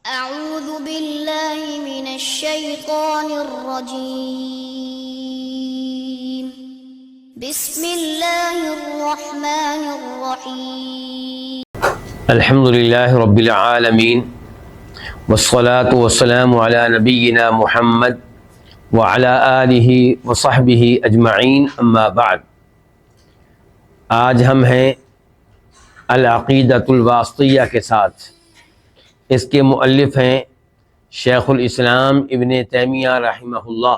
أعوذ بالله من الشيطان الرجيم بسم الله الرحمن الرحيم الحمد لله رب العالمين والصلاة والسلام على نبينا محمد وعلى آلہ وصحبہ اجمعین اما بعد۔ آج ہم ہیں العقیدۃ الواسطیہ کے ساتھ۔ اس کے مؤلف ہیں شیخ الاسلام ابن تیمیہ رحمہ اللہ۔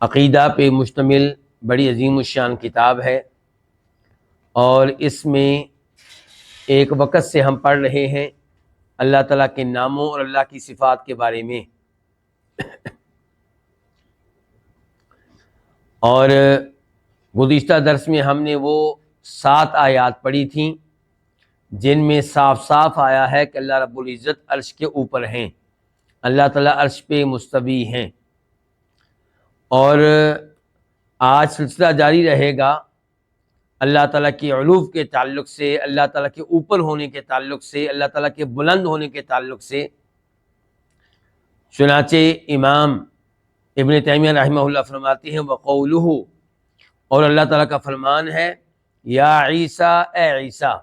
عقیدہ پہ مشتمل بڑی عظیم الشان کتاب ہے، اور اس میں ایک وقت سے ہم پڑھ رہے ہیں اللہ تعالیٰ کے ناموں اور اللہ کی صفات کے بارے میں، اور گزشتہ درس میں ہم نے وہ 7 آیات پڑھی تھیں جن میں صاف صاف آیا ہے کہ اللہ رب العزت عرش کے اوپر ہیں، اللہ تعالیٰ عرش پہ مستوی ہیں۔ اور آج سلسلہ جاری رہے گا اللہ تعالیٰ کے علو کے تعلق سے، اللہ تعالیٰ کے اوپر ہونے کے تعلق سے، اللہ تعالیٰ کے بلند ہونے کے تعلق سے۔ چنانچہ امام ابن تیمیہ رحمہ اللہ فرماتے ہیں وقولہ، اور اللہ تعالیٰ کا فرمان ہے یا عیسیٰ، اے عیسیٰ،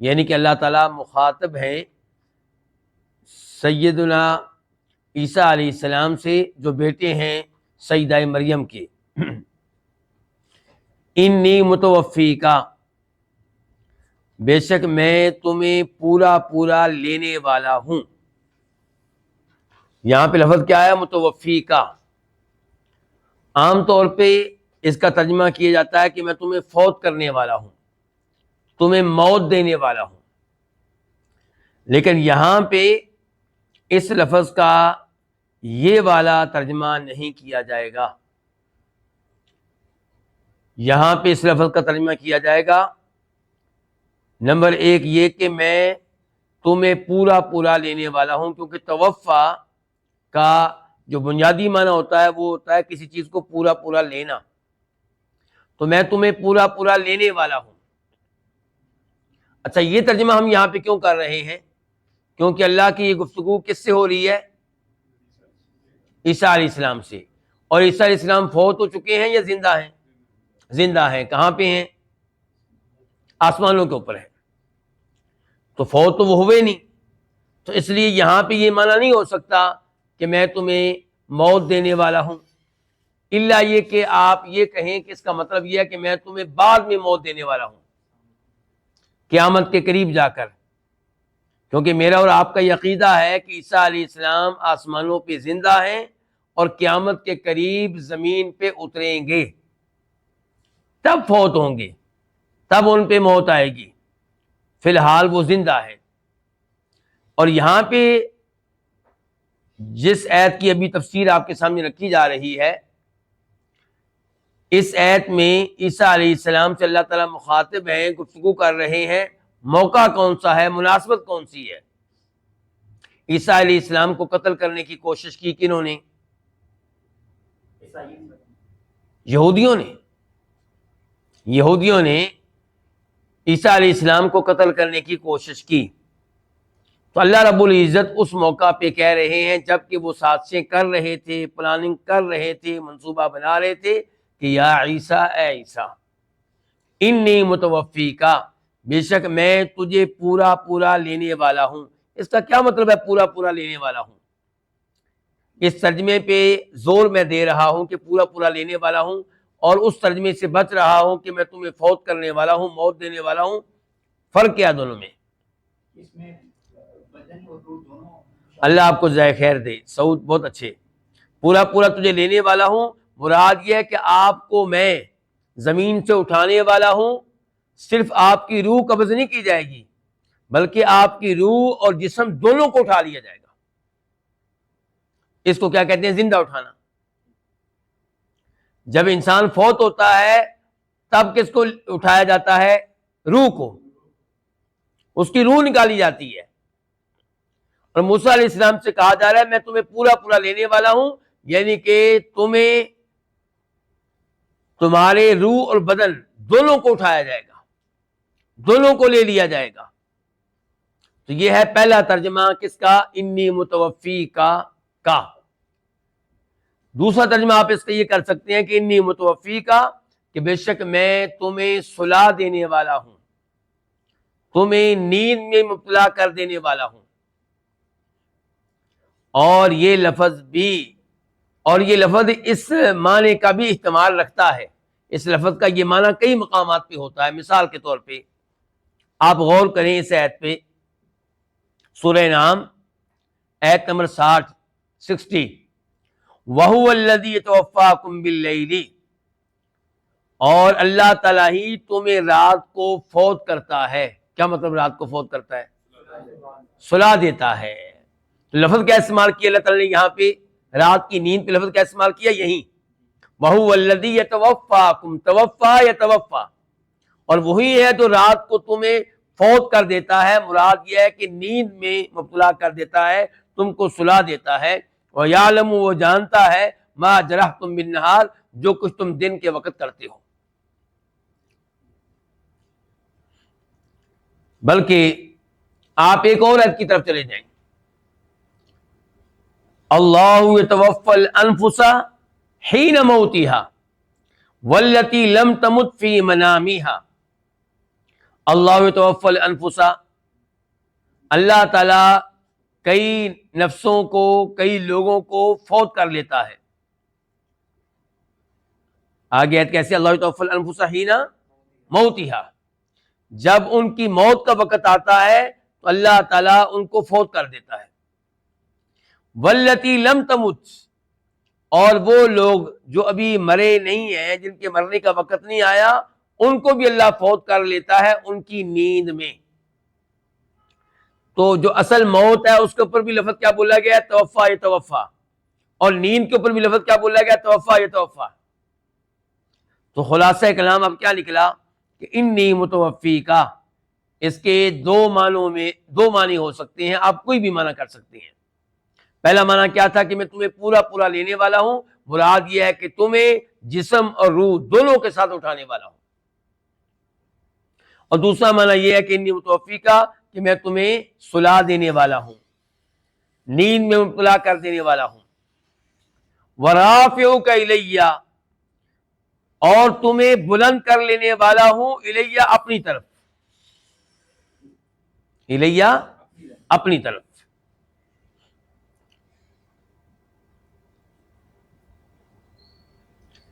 یعنی کہ اللہ تعالیٰ مخاطب ہیں سیدنا عیسیٰ علیہ السلام سے جو بیٹے ہیں سیدہ مریم کے۔ انی متوفیکا، بے شک میں تمہیں پورا لینے والا ہوں۔ یہاں پہ لفظ کیا ہے؟ متوفیکا۔ عام طور پہ اس کا ترجمہ کیا جاتا ہے کہ میں تمہیں فوت کرنے والا ہوں، تمہیں موت دینے والا ہوں، لیکن یہاں پہ اس لفظ کا یہ والا ترجمہ نہیں کیا جائے گا۔ یہاں پہ اس لفظ کا ترجمہ کیا جائے گا نمبر 1 یہ کہ میں تمہیں پورا لینے والا ہوں، کیونکہ توفا کا جو بنیادی معنی ہوتا ہے وہ ہوتا ہے کسی چیز کو پورا لینا، تو میں تمہیں پورا لینے والا ہوں۔ اچھا، یہ ترجمہ ہم یہاں پہ کیوں کر رہے ہیں؟ کیونکہ اللہ کی یہ گفتگو کس سے ہو رہی ہے؟ عیسیٰ علیہ السلام سے، اور عیسیٰ علیہ السلام فوت ہو چکے ہیں یا زندہ ہیں؟ زندہ ہیں۔ کہاں پہ ہیں؟ آسمانوں کے اوپر ہیں، تو فوت تو وہ ہوئے نہیں، تو اس لیے یہاں پہ یہ معنی نہیں ہو سکتا کہ میں تمہیں موت دینے والا ہوں، الا یہ کہ آپ یہ کہیں کہ اس کا مطلب یہ ہے کہ میں تمہیں بعد میں موت دینے والا ہوں، قیامت کے قریب جا کر، کیونکہ میرا اور آپ کا یہ عقیدہ ہے کہ عیسیٰ علیہ السلام آسمانوں پہ زندہ ہیں اور قیامت کے قریب زمین پہ اتریں گے، تب فوت ہوں گے، تب ان پہ موت آئے گی، فی الحال وہ زندہ ہے۔ اور یہاں پہ جس آیت کی ابھی تفسیر آپ کے سامنے رکھی جا رہی ہے، اس آیت میں عیسیٰ علیہ السلام سے اللہ تعالیٰ مخاطب ہیں، گفتگو کر رہے ہیں، موقع کون سا ہے، مناسبت کون سی ہے؟ عیسیٰ علیہ السلام کو قتل کرنے کی کوشش کی کنہوں نے؟ یہودیوں نے عیسیٰ علیہ السلام کو قتل کرنے کی کوشش کی، تو اللہ رب العزت اس موقع پہ کہہ رہے ہیں جب کہ وہ سازشیں کر رہے تھے، پلاننگ کر رہے تھے، منصوبہ بنا رہے تھے کہ یا عیسیٰ، اے عیسیٰ، انی متوفیکا، بے شک میں تجھے پورا لینے والا ہوں۔ اس کا کیا مطلب ہے پورا لینے والا ہوں؟ اس ترجمے پہ زور میں دے رہا ہوں کہ پورا لینے والا ہوں، اور اس ترجمے سے بچ رہا ہوں کہ میں تمہیں فوت کرنے والا ہوں، موت دینے والا ہوں۔ فرق کیا دونوں میں؟ اللہ آپ کو جزائے خیر دے، سعود بہت اچھے۔ پورا تجھے لینے والا ہوں، مراد یہ ہے کہ آپ کو میں زمین سے اٹھانے والا ہوں، صرف آپ کی روح قبض نہیں کی جائے گی، بلکہ آپ کی روح اور جسم دونوں کو اٹھا لیا جائے گا۔ اس کو کیا کہتے ہیں؟ زندہ اٹھانا۔ جب انسان فوت ہوتا ہے تب کس کو اٹھایا جاتا ہے؟ روح کو، اس کی روح نکالی جاتی ہے۔ اور موسیٰ علیہ السلام سے کہا جا رہا ہے میں تمہیں پورا لینے والا ہوں، یعنی کہ تمہیں تمہارے روح اور بدن دونوں کو اٹھایا جائے گا، دونوں کو لے لیا جائے گا۔ تو یہ ہے پہلا ترجمہ کس کا؟ انی متوفی کا. دوسرا ترجمہ آپ اس کا یہ کر سکتے ہیں کہ انی متوفی کا، کہ بے شک میں تمہیں سلا دینے والا ہوں، تمہیں نیند میں مبتلا کر دینے والا ہوں. اور یہ لفظ اس معنی کا بھی احتمال رکھتا ہے. اس لفظ کا یہ معنی کئی مقامات پہ ہوتا ہے. مثال کے طور پہ آپ غور کریں اس آیت پہ، سورہ انعام آیت نمبر 60 وَهُوَ الَّذِي يَتَوَفَّاكُم بِاللَّيْلِ، اور اللہ تعالیٰ ہی تمہیں رات کو فوت کرتا ہے. کیا مطلب رات کو فوت کرتا ہے؟ سلا دیتا ہے. تو لفظ کیا استعمال کیا اللہ تعالیٰ نے یہاں پہ؟ رات کی نیند پہ لفظ کیا استعمال کیا؟ یہی وَهُوَ الَّذِي يَتَوَفَّاكُم، توفا یتوفا، اور وہی ہے جو رات کو تمہیں فوت کر دیتا ہے. مراد یہ ہے کہ نیند میں مبتلا کر دیتا ہے، تم کو سلا دیتا ہے. وَيَعْلَمُ، وہ جانتا ہے، مَا جَرَحْتُم بِالنَّهَارِ، جو کچھ تم دن کے وقت کرتے ہو. بلکہ آپ ایک اور آیت کی طرف چلے جائیں، اللہ یتوفی الانفس حین موتها والتی لم تمت فی منامها. اللہ یتوفی الانفس، اللہ تعالی کئی نفسوں کو، کئی لوگوں کو فوت کر لیتا ہے. آگے آیت کیسے؟ اللہ یتوفی الانفس حین موتها، جب ان کی موت کا وقت آتا ہے تو اللہ تعالیٰ ان کو فوت کر دیتا ہے. والتی لم تمت، اور وہ لوگ جو ابھی مرے نہیں ہیں، جن کے مرنے کا وقت نہیں آیا، ان کو بھی اللہ فوت کر لیتا ہے ان کی نیند میں. تو جو اصل موت ہے اس کے اوپر بھی لفظ کیا بولا گیا ہے؟ توفا یتوفا. اور نیند کے اوپر بھی لفظ کیا بولا گیا؟ توفا یتوفا. تو خلاصہ کلام اب کیا نکلا کہ انی متوفی کا، اس کے دو معنی ہو سکتے ہیں، آپ کوئی بھی معنی کر سکتے ہیں. پہلا معنی کیا تھا کہ میں تمہیں پورا لینے والا ہوں، مراد یہ ہے کہ تمہیں جسم اور روح دونوں کے ساتھ اٹھانے والا ہوں. اور دوسرا معنی یہ ہے کہ انی متوفی کا، کہ میں تمہیں سلا دینے والا ہوں، نیند میں مبتلا کر دینے والا ہوں. ورافعک الیہ، اور تمہیں بلند کر لینے والا ہوں، الیہ اپنی طرف، الیہ اپنی طرف.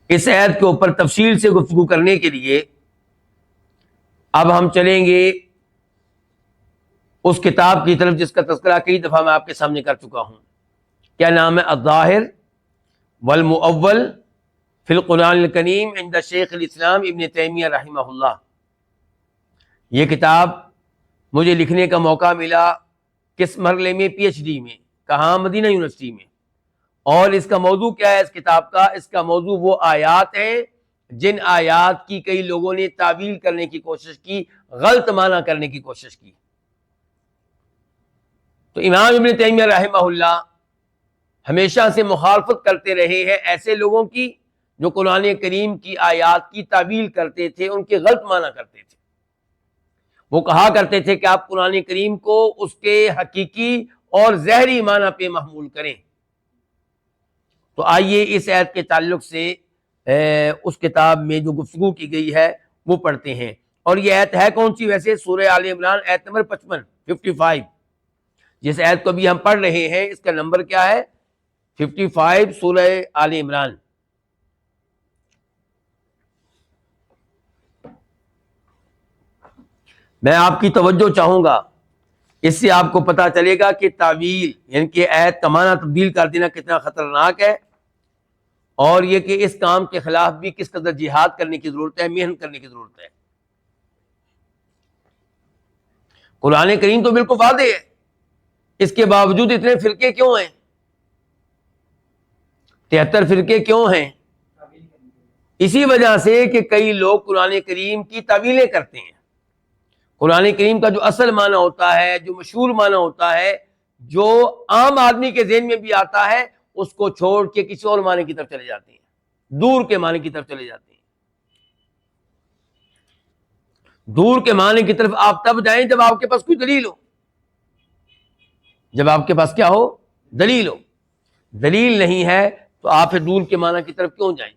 اس آیت کے اوپر تفصیل سے گفتگو کرنے کے لیے اب ہم چلیں گے اس کتاب کی طرف جس کا تذکرہ کئی دفعہ میں آپ کے سامنے کر چکا ہوں. کیا نام ہے؟ الظاہر والمؤول فی القرآن الکریم عند شیخ الاسلام ابن تیمیہ رحمہ اللہ. یہ کتاب مجھے لکھنے کا موقع ملا کس مرحلے میں؟ پی ایچ ڈی میں. کہاں؟ مدینہ یونیورسٹی میں. اور اس کا موضوع کیا ہے اس کتاب کا؟ اس کا موضوع وہ آیات ہیں جن آیات کی کئی لوگوں نے تعویل کرنے کی کوشش کی، غلط معنی کرنے کی کوشش کی. تو امام ابن تیمیہ رحمہ اللہ ہمیشہ سے مخالفت کرتے رہے ہیں ایسے لوگوں کی جو قرآن کریم کی آیات کی تعویل کرتے تھے، ان کے غلط معنی کرتے تھے. وہ کہا کرتے تھے کہ آپ قرآن کریم کو اس کے حقیقی اور ظاہری معنی پہ محمول کریں. تو آئیے اس آیت کے تعلق سے اس کتاب میں جو گفتگو کی گئی ہے وہ پڑھتے ہیں. اور یہ آیت ہے کون سی ویسے؟ سورہ آل عمران آیت نمبر 55. جس آیت کو بھی ہم پڑھ رہے ہیں اس کا نمبر کیا ہے؟ 55، سورہ آل عمران. میں آپ کی توجہ چاہوں گا، اس سے آپ کو پتا چلے گا کہ تعویل یعنی کہ آیت کا معنی تبدیل کر دینا کتنا خطرناک ہے، اور یہ کہ اس کام کے خلاف بھی کس قدر جہاد کرنے کی ضرورت ہے، محنت کرنے کی ضرورت ہے. قرآن کریم تو بالکل واضح ہے، اس کے باوجود اتنے فرقے کیوں ہیں؟ 73 فرقے کیوں ہیں؟ اسی وجہ سے کہ کئی لوگ قرآن کریم کی تعویلیں کرتے ہیں. قرآن کریم کا جو اصل معنی ہوتا ہے، جو مشہور معنی ہوتا ہے، جو عام آدمی کے ذہن میں بھی آتا ہے، اس کو چھوڑ کے کسی اور معنی کی طرف چلے جاتے ہیں، دور کے معنی کی طرف چلے جاتے ہیں. دور کے معنی کی طرف آپ تب جائیں جب آپ کے پاس کوئی دلیل ہو. جب آپ کے پاس کیا ہو؟ دلیل ہو. دلیل نہیں ہے تو آپ حدود کے معنی کی طرف کیوں جائیں؟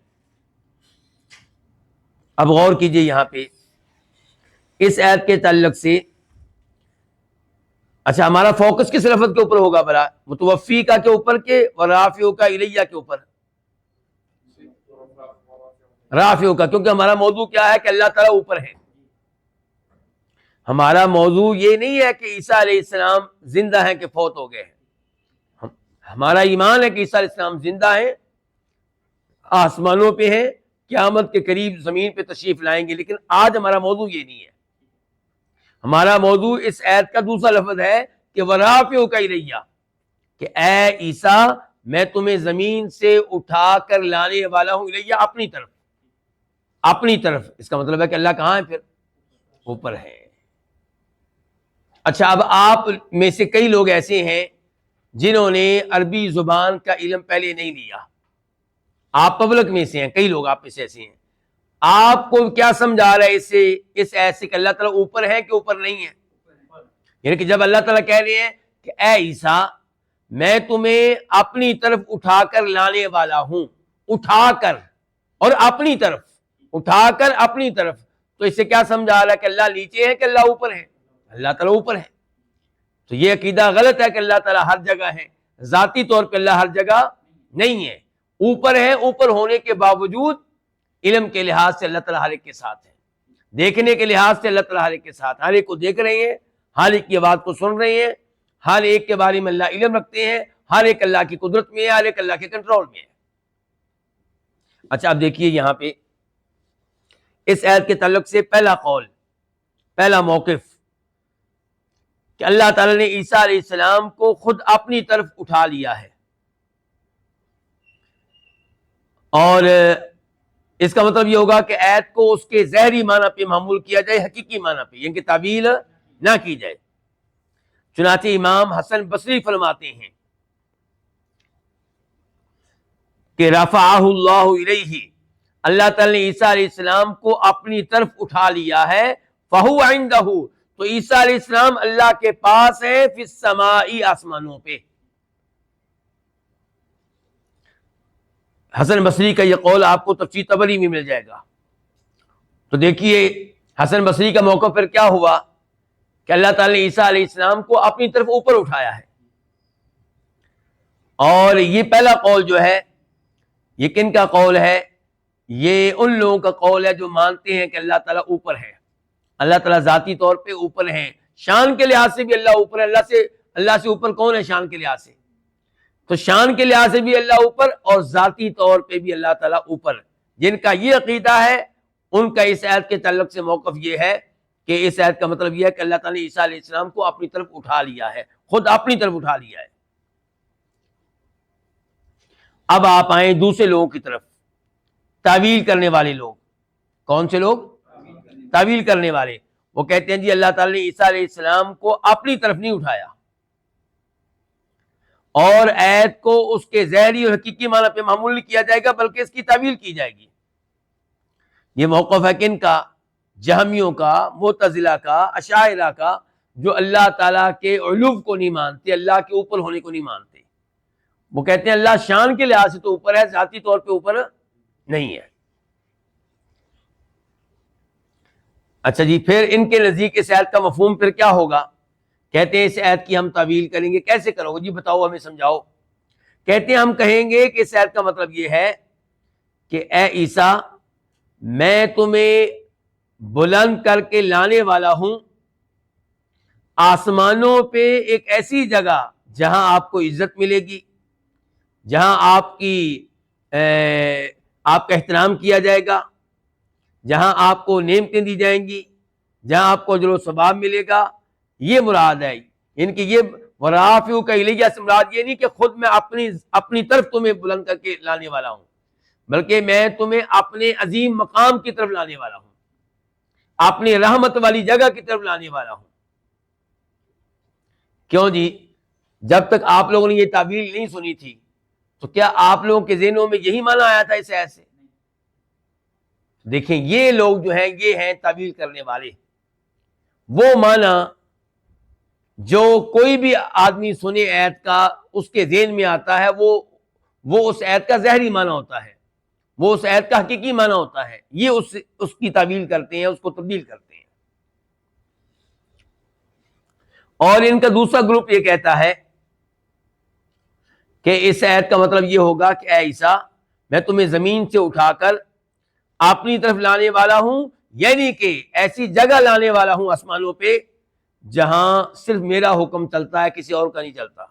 اب غور کیجئے یہاں پہ اس آیت کے تعلق سے. اچھا ہمارا فوکس کس لفظ کے اوپر ہوگا بھلا؟ متوفی کا کے اوپر کے ورافیو کا الیہ کے اوپر؟ رافیو کا، کیونکہ ہمارا موضوع کیا ہے کہ اللہ تعالیٰ اوپر ہے. ہمارا موضوع یہ نہیں ہے کہ عیسیٰ علیہ السلام زندہ ہیں کہ فوت ہو گئے ہیں. ہمارا ایمان ہے کہ عیسیٰ علیہ السلام زندہ ہیں، آسمانوں پہ ہیں، قیامت کے قریب زمین پہ تشریف لائیں گے. لیکن آج ہمارا موضوع یہ نہیں ہے. ہمارا موضوع اس آیت کا دوسرا لفظ ہے کہ ورافعو کا الیہ، کہ اے عیسیٰ میں تمہیں زمین سے اٹھا کر لانے والا ہوں الیہ، اپنی طرف. اپنی طرف اس کا مطلب ہے کہ اللہ کہاں ہے؟ پھر اوپر ہے. اچھا اب آپ میں سے کئی لوگ ایسے ہیں جنہوں نے عربی زبان کا علم پہلے نہیں لیا. آپ پبلک میں سے ہیں، کئی لوگ آپ میں سے ایسے ہیں. آپ کو کیا سمجھا رہا ہے اس ایسے کہ اللہ تعالیٰ اوپر ہے کہ اوپر نہیں ہے؟ یعنی کہ جب اللہ تعالیٰ کہہ رہے ہیں کہ اے عیسیٰ میں تمہیں اپنی طرف اٹھا کر لانے والا ہوں، اٹھا کر اور اپنی طرف، اٹھا کر اپنی طرف، تو اس سے کیا سمجھا رہا ہے کہ اللہ نیچے ہے کہ اللہ اوپر ہے؟ اللہ تعالیٰ اوپر ہے. تو یہ عقیدہ غلط ہے کہ اللہ تعالیٰ ہر جگہ ہے. ذاتی طور پہ اللہ ہر جگہ نہیں ہے، اوپر ہے. اوپر ہونے کے باوجود علم کے لحاظ سے اللہ تعالیٰ ہر ایک کے ساتھ ہے، دیکھنے کے لحاظ سے اللہ تعالیٰ ہر ایک کے ساتھ، ہر ایک کو دیکھ رہے ہیں، ہر ایک کی آواز کو سن رہے ہیں، ہر ایک کے بارے میں اللہ علم رکھتے ہیں، ہر ایک اللہ کی قدرت میں ہے، ہر ایک اللہ کے کنٹرول میں ہے. اچھا اب دیکھیے یہاں پہ اس آیت کے تعلق سے پہلا قول، پہلا موقف کہ اللہ تعالیٰ نے عیسیٰ علیہ السلام کو خود اپنی طرف اٹھا لیا ہے. اور اس کا مطلب یہ ہوگا کہ آیت کو اس کے ظاہری معنی پہ معمول کیا جائے، حقیقی معنی پہ، یعنی کہ تعویل نہ کی جائے. چنانچہ امام حسن بصری فرماتے ہیں کہ رفعہ اللہ الیہ، اللہ تعالیٰ نے عیسیٰ علیہ السلام کو اپنی طرف اٹھا لیا ہے. فہو عندہ، تو عیسیٰ علیہ السلام اللہ کے پاس ہے، فی السماء، آسمانوں پہ. حسن بصری کا یہ قول آپ کو تفسیر طبری میں مل جائے گا. تو دیکھیے حسن بصری کا موقع پھر کیا ہوا کہ اللہ تعالیٰ نے عیسیٰ علیہ السلام کو اپنی طرف اوپر اٹھایا ہے. اور یہ پہلا قول جو ہے یہ کن کا قول ہے؟ یہ ان لوگوں کا قول ہے جو مانتے ہیں کہ اللہ تعالیٰ اوپر ہے. اللہ تعالیٰ ذاتی طور پہ اوپر ہیں، شان کے لحاظ سے بھی اللہ اوپر ہے. اللہ سے اوپر کون ہے شان کے لحاظ سے؟ تو شان کے لحاظ سے بھی اللہ اوپر، اور ذاتی طور پہ بھی اللہ تعالیٰ اوپر. جن کا یہ عقیدہ ہے ان کا اس آیت کے تعلق سے موقف یہ ہے کہ اس آیت کا مطلب یہ ہے کہ اللہ تعالیٰ نے عیسیٰ علیہ السلام کو اپنی طرف اٹھا لیا ہے، خود اپنی طرف اٹھا لیا ہے. اب آپ آئیں دوسرے لوگوں کی طرف، تعویل کرنے والے لوگ. کون سے لوگ؟ تعویل کرنے والے. وہ کہتے ہیں جی اللہ تعالیٰ نے عیسیٰ علیہ السلام کو اپنی طرف نہیں اٹھایا، اور آیت کو اس کے ظاہری اور حقیقی معنی پہ معمول نہیں کیا جائے گا بلکہ اس کی تعویل کی جائے گی. یہ موقف ہے کن کا؟ جہمیوں کا، معتزلہ کا، اشاعرہ کا، جو اللہ تعالیٰ کے علو کو نہیں مانتے، اللہ کے اوپر ہونے کو نہیں مانتے. وہ کہتے ہیں اللہ شان کے لحاظ سے تو اوپر ہے، ذاتی طور پہ اوپر نہیں ہے. اچھا جی، پھر ان کے نزدیک اس آیت کا مفہوم پھر کیا ہوگا؟ کہتے ہیں اس آیت کی ہم تعویل کریں گے. کیسے کرو گے جی؟ بتاؤ، ہمیں سمجھاؤ. کہتے ہیں ہم کہیں گے کہ اس آیت کا مطلب یہ ہے کہ اے عیسیٰ میں تمہیں بلند کر کے لانے والا ہوں آسمانوں پہ ایک ایسی جگہ جہاں آپ کو عزت ملے گی، جہاں آپ کا احترام کیا جائے گا، جہاں آپ کو نعمتیں دی جائیں گی، جہاں آپ کو اجر و ثواب ملے گا. یہ مراد ہے. ان کی یہ ورافعو کا الیہ سے مراد یہ نہیں کہ خود میں اپنی طرف تمہیں بلند کر کے لانے والا ہوں، بلکہ میں تمہیں اپنے عظیم مقام کی طرف لانے والا ہوں، اپنی رحمت والی جگہ کی طرف لانے والا ہوں. کیوں جی؟ جب تک آپ لوگوں نے یہ تعبیر نہیں سنی تھی تو کیا آپ لوگوں کے ذہنوں میں یہی معنی آیا تھا اس ایسے؟ دیکھیں یہ لوگ جو ہیں یہ ہیں تعبیر کرنے والے. وہ معنی جو کوئی بھی آدمی سنے آیت کا اس کے ذہن میں آتا ہے وہ اس آیت کا ظاہری معنی ہوتا ہے، وہ اس آیت کا حقیقی معنی ہوتا ہے، یہ اس کی تعویل کرتے ہیں، اس کو تبدیل کرتے ہیں۔ اور ان کا دوسرا گروپ یہ کہتا ہے کہ اس آیت کا مطلب یہ ہوگا کہ اے عیسیٰ میں تمہیں زمین سے اٹھا کر اپنی طرف لانے والا ہوں، یعنی کہ ایسی جگہ لانے والا ہوں آسمانوں پہ جہاں صرف میرا حکم چلتا ہے، کسی اور کا نہیں چلتا،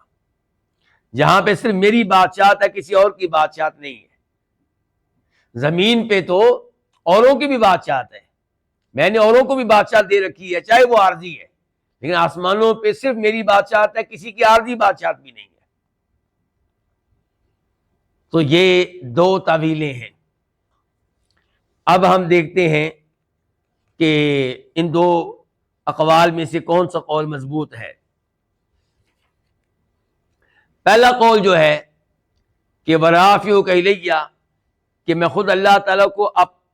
جہاں پہ صرف میری بادشاہت ہے، کسی اور کی بادشاہت نہیں ہے۔ زمین پہ تو اوروں کی بھی بادشاہت ہے، میں نے اوروں کو بھی بادشاہت دے رکھی ہے، چاہے وہ عارضی ہے، لیکن آسمانوں پہ صرف میری بادشاہت ہے، کسی کی عارضی بادشاہت بھی نہیں ہے۔ تو یہ دو تعویلیں ہیں۔ اب ہم دیکھتے ہیں کہ ان دو اقوال میں سے کون سا قول مضبوط ہے۔ پہلا قول جو ہے کہ ورافعک الیہ، کہ میں خود اللہ تعالیٰ کو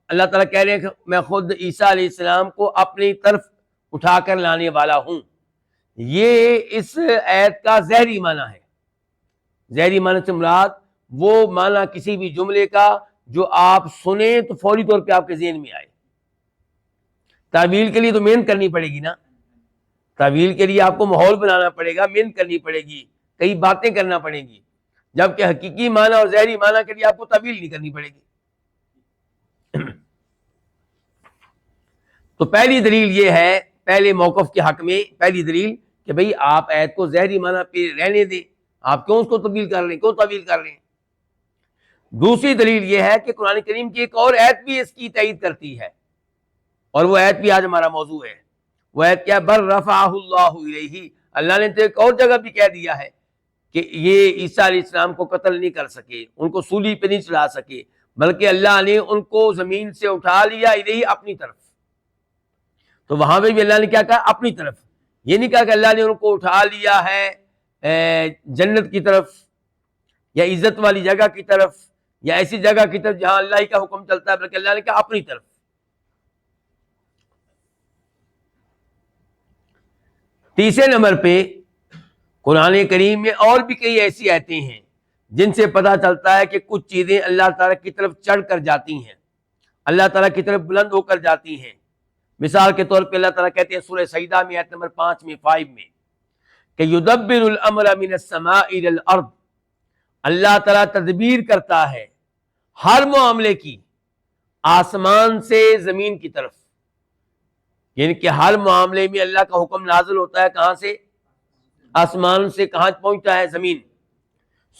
اللہ تعالیٰ کہہ رہے ہیں کہ میں خود عیسیٰ علیہ السلام کو اپنی طرف اٹھا کر لانے والا ہوں، یہ اس آیت کا ظاہری معنی ہے۔ ظاہری معنی سے مراد وہ معنی کسی بھی جملے کا جو آپ سنیں تو فوری طور پہ آپ کے ذہن میں آئے۔ تعویل کے لیے تو محنت کرنی پڑے گی نا، تعویل کے لیے آپ کو ماحول بنانا پڑے گا، محنت کرنی پڑے گی، کئی باتیں کرنا پڑیں گی، جبکہ حقیقی معنی اور ظاہری معنی کے لیے آپ کو تعویل نہیں کرنی پڑے گی۔ تو پہلی دلیل یہ ہے، پہلے موقف کے حق میں پہلی دلیل کہ بھئی آپ آیت کو ظاہری معنی پہ رہنے دیں، آپ کیوں اس کو تبدیل کر رہے ہیں، کیوں تعویل کر رہے ہیں۔ دوسری دلیل یہ ہے کہ قرآن کریم کی ایک اور آیت بھی اس کی تائید کرتی ہے، اور وہ آیت بھی آج ہمارا موضوع ہے۔ وہ آیت کیا؟ بل رفعہ اللہ الیہ، اللہ نے تو ایک اور جگہ بھی کہہ دیا ہے کہ یہ عیسیٰ علیہ السلام کو قتل نہیں کر سکے، ان کو سولی پہ نہیں چڑھا سکے، بلکہ اللہ نے ان کو زمین سے اٹھا لیا الیہ، اپنی طرف۔ تو وہاں پہ بھی اللہ نے کیا کہا؟ اپنی طرف۔ یہ نہیں کہا کہ اللہ نے ان کو اٹھا لیا ہے جنت کی طرف یا عزت والی جگہ کی طرف یا ایسی جگہ کی طرف جہاں اللہ ہی کا حکم چلتا ہے، بلکہ اللہ نے کہا اپنی طرف۔ تیسرے نمبر پہ قرآن کریم میں اور بھی کئی ایسی آیتیں ہیں جن سے پتہ چلتا ہے کہ کچھ چیزیں اللہ تعالیٰ کی طرف چڑھ کر جاتی ہیں، اللہ تعالیٰ کی طرف بلند ہو کر جاتی ہیں۔ مثال کے طور پہ اللہ تعالیٰ کہتے ہیں سورہ سجدہ میں آیت نمبر 5 میں 5 میں کہ یدبر الامر من السماء الى الارض، اللہ تعالیٰ تدبیر کرتا ہے ہر معاملے کی آسمان سے زمین کی طرف، یعنی کہ ہر معاملے میں اللہ کا حکم نازل ہوتا ہے کہاں سے؟ آسمان سے۔ کہاں پہنچتا ہے؟ زمین۔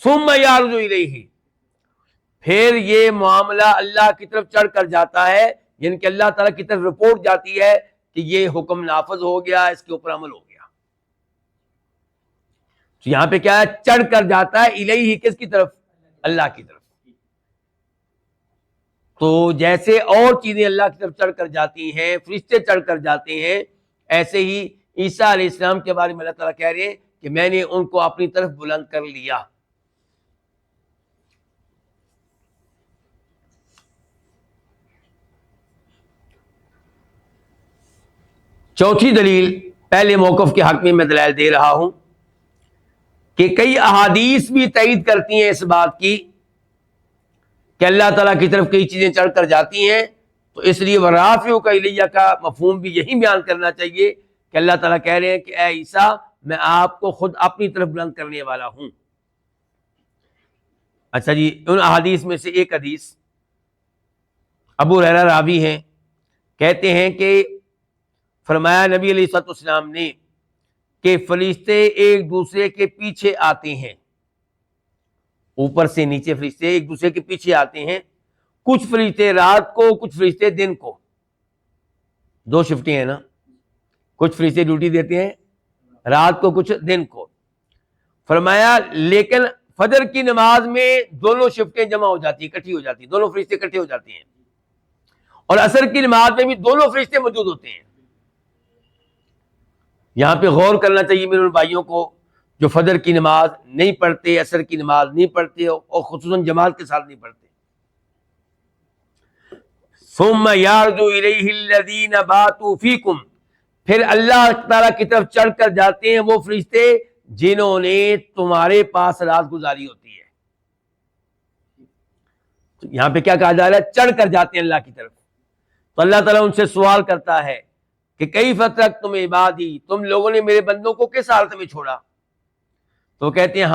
ثم یعرج الیہ، پھر یہ معاملہ اللہ کی طرف چڑھ کر جاتا ہے، یعنی کہ اللہ تعالیٰ کی طرف رپورٹ جاتی ہے کہ یہ حکم نافذ ہو گیا، اس کے اوپر عمل ہو گیا۔ تو یہاں پہ کیا ہے؟ چڑھ کر جاتا ہے الیہ، کس کی طرف؟ اللہ کی طرف۔ تو جیسے اور چیزیں اللہ کی طرف چڑھ کر جاتی ہیں، فرشتے چڑھ کر جاتے ہیں، ایسے ہی عیسیٰ علیہ السلام کے بارے میں اللہ تعالیٰ کہہ رہے ہیں کہ میں نے ان کو اپنی طرف بلند کر لیا۔ چوتھی دلیل، پہلے موقف کے حق میں دلائل دے رہا ہوں کہ کئی احادیث بھی تائید کرتی ہیں اس بات کی کہ اللہ تعالیٰ کی طرف کئی چیزیں چڑھ کر جاتی ہیں، تو اس لیے ورافعک الیہ کا مفہوم بھی یہی بیان کرنا چاہیے کہ اللہ تعالیٰ کہہ رہے ہیں کہ اے عیسیٰ میں آپ کو خود اپنی طرف بلند کرنے والا ہوں۔ اچھا جی، ان احادیث میں سے ایک حدیث ابو ہریرہ راوی ہیں، کہتے ہیں کہ فرمایا نبی علیہ الصلوۃ والسلام نے کہ فرشتے ایک دوسرے کے پیچھے آتے ہیں، اوپر سے نیچے فرشتے ایک دوسرے کے پیچھے آتے ہیں، کچھ فرشتے رات کو، کچھ فرشتے دن کو، دو شفٹیں ہیں نا، کچھ فرشتے ڈیوٹی دیتے ہیں رات کو، کچھ دن کو۔ فرمایا لیکن فجر کی نماز میں دونوں شفٹیں جمع ہو جاتی ہیں، اکٹھی ہو جاتی ہیں، دونوں فرشتے اکٹھے ہو جاتے ہیں، اور عصر کی نماز میں بھی دونوں فرشتے موجود ہوتے ہیں۔ یہاں پہ غور کرنا چاہیے میرے بھائیوں کو جو فجر کی نماز نہیں پڑھتے، عصر کی نماز نہیں پڑھتے، اور خصوصاً جماعت کے ساتھ نہیں پڑھتے۔ ثم یعرج الیہ الذین باتوا فیکم، پھر اللہ تعالیٰ کی طرف چڑھ کر جاتے ہیں وہ فرشتے جنہوں نے تمہارے پاس رات گزاری ہوتی ہے. تو یہاں پہ کیا کہا جا رہا ہے؟ چڑھ کر جاتے ہیں اللہ کی طرف. تو اللہ تعالیٰ ان سے سوال کرتا ہے کہ کیف ترکتم عبادی، تم لوگوں نے میرے بندوں کو کس حالت میں چھوڑا؟ تو کہتے ہیں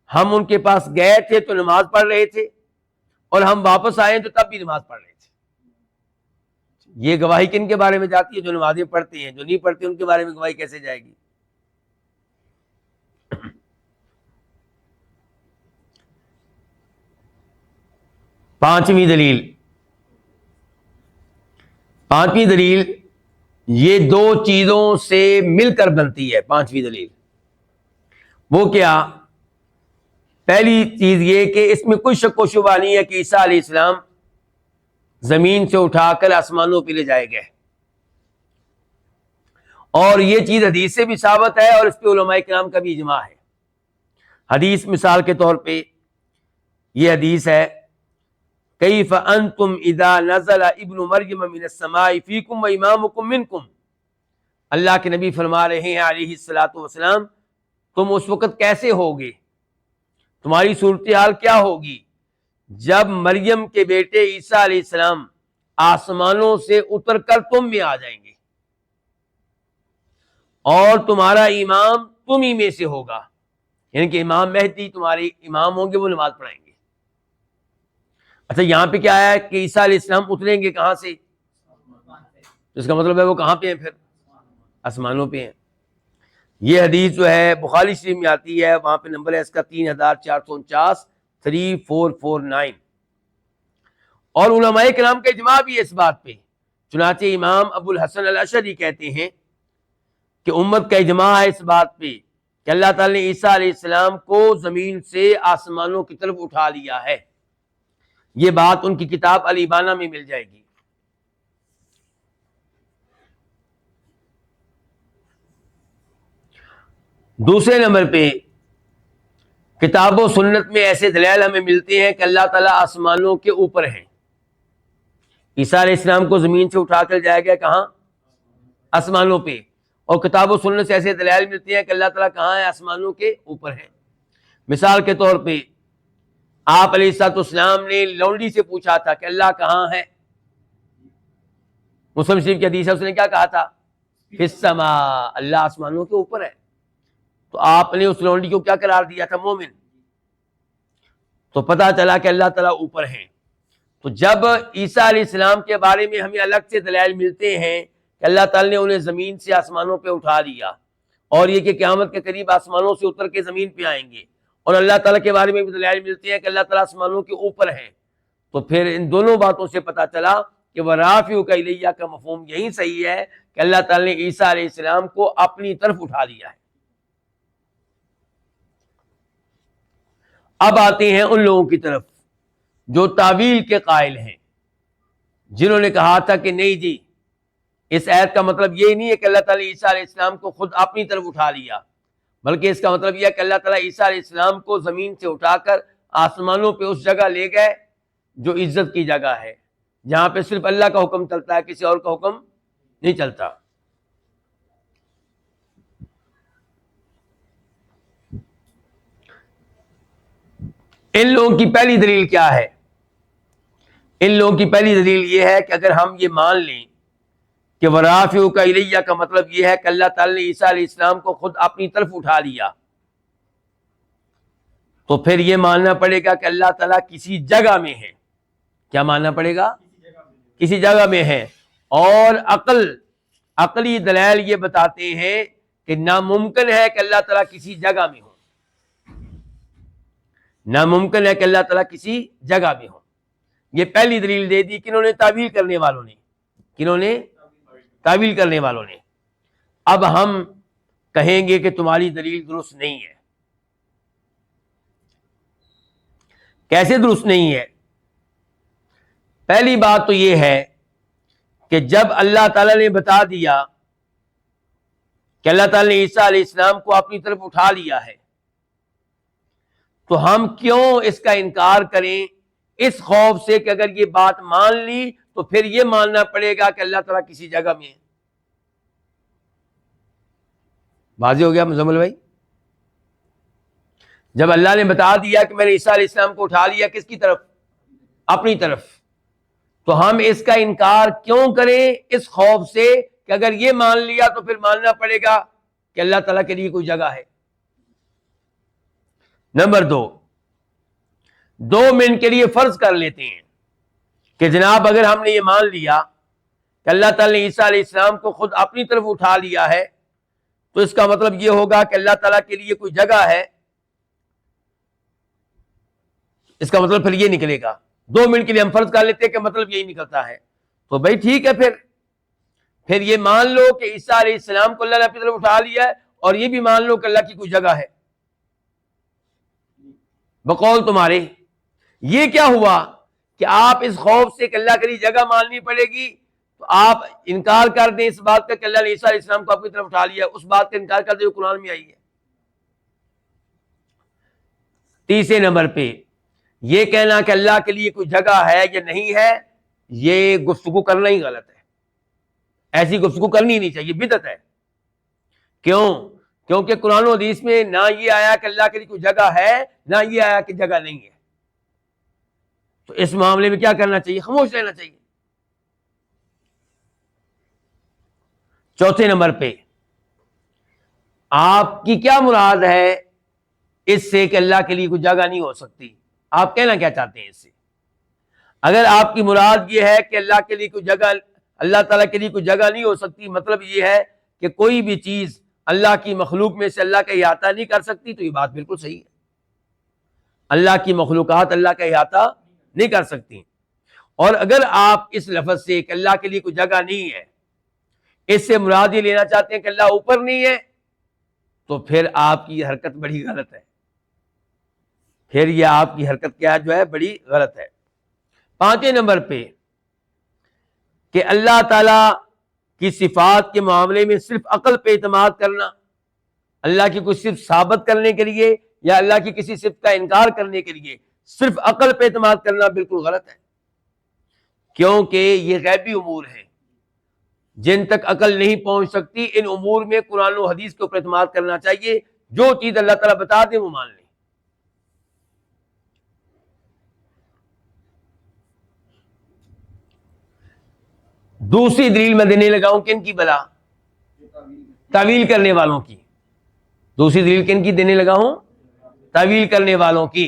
ہم ان کے پاس گئے تھے تو نماز پڑھ رہے تھے، اور ہم واپس آئے تو تب بھی نماز پڑھ رہے تھے. یہ گواہی کن کے بارے میں جاتی ہے؟ جو نمازیں پڑھتے ہیں. جو نہیں پڑھتے ان کے بارے میں گواہی کیسے جائے گی؟ پانچویں دلیل یہ دو چیزوں سے مل کر بنتی ہے. پانچویں دلیل وہ کیا؟ پہلی چیز یہ کہ اس میں کوئی شک و شبہ نہیں ہے کہ عیسیٰ علیہ السلام زمین سے اٹھا کر آسمانوں پہ لے جائے گئے، اور یہ چیز حدیث سے بھی ثابت ہے، اور اس پہ علماء کرام کا بھی اجماع ہے. حدیث مثال کے طور پہ یہ حدیث ہے کیف انتم اذا نزل ابن مریم من السماء فیکم وامامکم منکم. اللہ کے نبی فرما رہے ہیں علیہ الصلوۃ والسلام، تم اس وقت کیسے ہوگے، تمہاری صورتحال کیا ہوگی جب مریم کے بیٹے عیسیٰ علیہ السلام آسمانوں سے اتر کر تم میں آ جائیں گے، اور تمہارا امام تم ہی میں سے ہوگا. یعنی کہ امام مہدی تمہارے امام ہوں گے، وہ نماز پڑھائیں گے. اچھا یہاں پہ کیا ہے کہ عیسیٰ علیہ السلام اتریں گے کہاں سے؟ اس کا مطلب ہے وہ کہاں پہ ہیں؟ پھر آسمانوں پہ ہیں. یہ حدیث جو ہے بخاری شریف میں آتی ہے، وہاں پہ نمبر ہے اس کا 3449 3449. اور علماء کرام کا اجماع بھی ہے اس بات پہ. چنانچہ امام ابو الحسن الاشعری کہتے ہیں کہ امت کا اجماع ہے اس بات پہ کہ اللہ تعالی نے عیسیٰ علیہ السلام کو زمین سے آسمانوں کی طرف اٹھا لیا ہے. یہ بات ان کی کتاب الابانہ میں مل جائے گی. دوسرے نمبر پہ کتاب و سنت میں ایسے دلائل ہمیں ملتے ہیں کہ اللہ تعالیٰ آسمانوں کے اوپر ہیں. عیسیٰ علیہ السلام کو زمین سے اٹھا کر جایا گیا کہاں؟ آسمانوں پہ. اور کتاب و سنت سے ایسے دلائل ملتے ہیں کہ اللہ تعالیٰ کہاں ہے؟ آسمانوں کے اوپر ہیں. مثال کے طور پہ آپ علیہ الصلوۃ والسلام نے لونڈی سے پوچھا تھا کہ اللہ کہاں ہے؟ مسلم شریف کی حدیث ہے، اس نے کیا کہا تھا؟ فی السماء، اللہ آسمانوں کے اوپر ہے. تو آپ نے اس لونڈی کو کیا قرار دیا تھا؟ مومن. تو پتہ چلا کہ اللہ تعالیٰ اوپر ہیں. تو جب عیسیٰ علیہ السلام کے بارے میں ہمیں الگ سے دلائل ملتے ہیں کہ اللہ تعالیٰ نے انہیں زمین سے آسمانوں پہ اٹھا لیا، اور یہ کہ قیامت کے قریب آسمانوں سے اتر کے زمین پہ آئیں گے، اور اللہ تعالیٰ کے بارے میں بھی دلائل ملتے ہیں کہ اللہ تعالیٰ آسمانوں کے اوپر ہیں، تو پھر ان دونوں باتوں سے پتہ چلا کہ وَرَافِعُکَ إِلَیَّ کا مفہوم یہی صحیح ہے کہ اللہ تعالیٰ نے عیسیٰ علیہ السلام کو اپنی طرف اٹھا لیا ہے. اب آتے ہیں ان لوگوں کی طرف جو تعویل کے قائل ہیں، جنہوں نے کہا تھا کہ نہیں جی اس آیت کا مطلب یہ نہیں ہے کہ اللہ تعالیٰ عیسیٰ علیہ السلام کو خود اپنی طرف اٹھا لیا، بلکہ اس کا مطلب یہ ہے کہ اللہ تعالیٰ عیسیٰ علیہ السلام کو زمین سے اٹھا کر آسمانوں پہ اس جگہ لے گئے جو عزت کی جگہ ہے، جہاں پہ صرف اللہ کا حکم چلتا ہے، کسی اور کا حکم نہیں چلتا. ان لوگوں کی پہلی دلیل کیا ہے؟ ان لوگوں کی پہلی دلیل یہ ہے کہ اگر ہم یہ مان لیں کہ وَرَافِعُکَ إِلَیَّ کا مطلب یہ ہے کہ اللہ تعالی نے عیسیٰ علیہ السلام کو خود اپنی طرف اٹھا لیا، تو پھر یہ ماننا پڑے گا کہ اللہ تعالیٰ کسی جگہ میں ہے. کیا ماننا پڑے گا؟ کسی جگہ میں ہے. اور عقلی دلائل یہ بتاتے ہیں کہ ناممکن ہے کہ اللہ تعالیٰ کسی جگہ میں ہو. ناممکن ہے کہ اللہ تعالیٰ کسی جگہ میں ہو. یہ پہلی دلیل دے دی کنہوں نے؟ تعویل کرنے والوں نے. کنہوں نے؟ تعویل کرنے والوں نے. اب ہم کہیں گے کہ تمہاری دلیل درست نہیں ہے. کیسے درست نہیں ہے؟ پہلی بات تو یہ ہے کہ جب اللہ تعالیٰ نے بتا دیا کہ اللہ تعالیٰ نے عیسیٰ علیہ السلام کو اپنی طرف اٹھا لیا ہے، تو ہم کیوں اس کا انکار کریں؟ اس خوف سے کہ اگر یہ بات مان لی تو پھر یہ ماننا پڑے گا کہ اللہ تعالیٰ کسی جگہ میں ہے. واضح ہو گیا مزمل بھائی؟ جب اللہ نے بتا دیا کہ میں نے عیسیٰ علیہ السلام کو اٹھا لیا کس کی طرف؟ اپنی طرف، تو ہم اس کا انکار کیوں کریں؟ اس خوف سے کہ اگر یہ مان لیا تو پھر ماننا پڑے گا کہ اللہ تعالیٰ کے لیے کوئی جگہ ہے۔ نمبر 2 منٹ کے لیے فرض کر لیتے ہیں کہ جناب اگر ہم نے یہ مان لیا کہ اللہ تعالیٰ نے عیسیٰ علیہ السلام کو خود اپنی طرف اٹھا لیا ہے، تو اس کا مطلب یہ ہوگا کہ اللہ تعالیٰ کے لیے کوئی جگہ ہے۔ اس کا مطلب پھر یہ نکلے گا، 2 منٹ کے لیے ہم فرض کر لیتے ہیں کہ مطلب یہی نکلتا ہے، تو بھائی ٹھیک ہے، پھر یہ مان لو کہ عیسیٰ علیہ السلام کو اللہ نے اپنی طرف اٹھا لیا ہے، اور یہ بھی مان لو کہ اللہ کی کوئی جگہ ہے بقول تمہارے۔ یہ کیا ہوا کہ آپ اس خوف سے کہ اللہ کے لیے جگہ ماننی پڑے گی تو آپ انکار کر دیں اس بات کا کہ اللہ نے عیسیٰ علیہ السلام کو اپنی طرف اٹھا لیا، اس بات کا انکار کر دیں جو قرآن میں آئی ہے۔ تیسرے نمبر پہ یہ کہنا کہ اللہ کے لیے کوئی جگہ ہے یا نہیں ہے، یہ گفتگو کرنا ہی غلط ہے، ایسی گفتگو کرنی نہیں چاہیے، بدعت ہے۔ کیوں؟ کیونکہ قرآن و حدیث میں نہ یہ آیا کہ اللہ کے لیے کوئی جگہ ہے، نہ یہ آیا کہ جگہ نہیں ہے، تو اس معاملے میں کیا کرنا چاہیے؟ خاموش رہنا چاہیے۔ چوتھے نمبر پہ آپ کی کیا مراد ہے اس سے کہ اللہ کے لیے کوئی جگہ نہیں ہو سکتی؟ آپ کہنا کیا چاہتے ہیں اس سے؟ اگر آپ کی مراد یہ ہے کہ اللہ کے لیے کوئی جگہ، اللہ تعالیٰ کے لیے کوئی جگہ نہیں ہو سکتی، مطلب یہ ہے کہ کوئی بھی چیز اللہ کی مخلوق میں سے اللہ کا احاطہ نہیں کر سکتی، تو یہ بات بالکل صحیح ہے۔ اللہ کی مخلوقات اللہ کا احاطہ نہیں کر سکتی، اور اگر آپ اس لفظ سے کہ اللہ کے لیے کوئی جگہ نہیں ہے، اس سے مراد یہ لینا چاہتے ہیں کہ اللہ اوپر نہیں ہے، تو پھر آپ کی حرکت بڑی غلط ہے، پھر یہ آپ کی حرکت کیا جو ہے بڑی غلط ہے۔ پانچویں نمبر پہ کہ اللہ تعالی کی صفات کے معاملے میں صرف عقل پہ اعتماد کرنا، اللہ کی کوئی صرف ثابت کرنے کے لیے یا اللہ کی کسی صفت کا انکار کرنے کے لیے صرف عقل پہ اعتماد کرنا بالکل غلط ہے، کیونکہ یہ غیبی امور ہیں جن تک عقل نہیں پہنچ سکتی۔ ان امور میں قرآن و حدیث کے اوپر اعتماد کرنا چاہیے، جو چیز اللہ تعالیٰ بتا دیں وہ مان لیں۔ دوسری دلیل میں دینے لگا ہوں کن کی؟ بلا تعویل کرنے والوں کی۔ دوسری دلیل کن کی دینے لگا ہوں؟ تعویل کرنے والوں کی،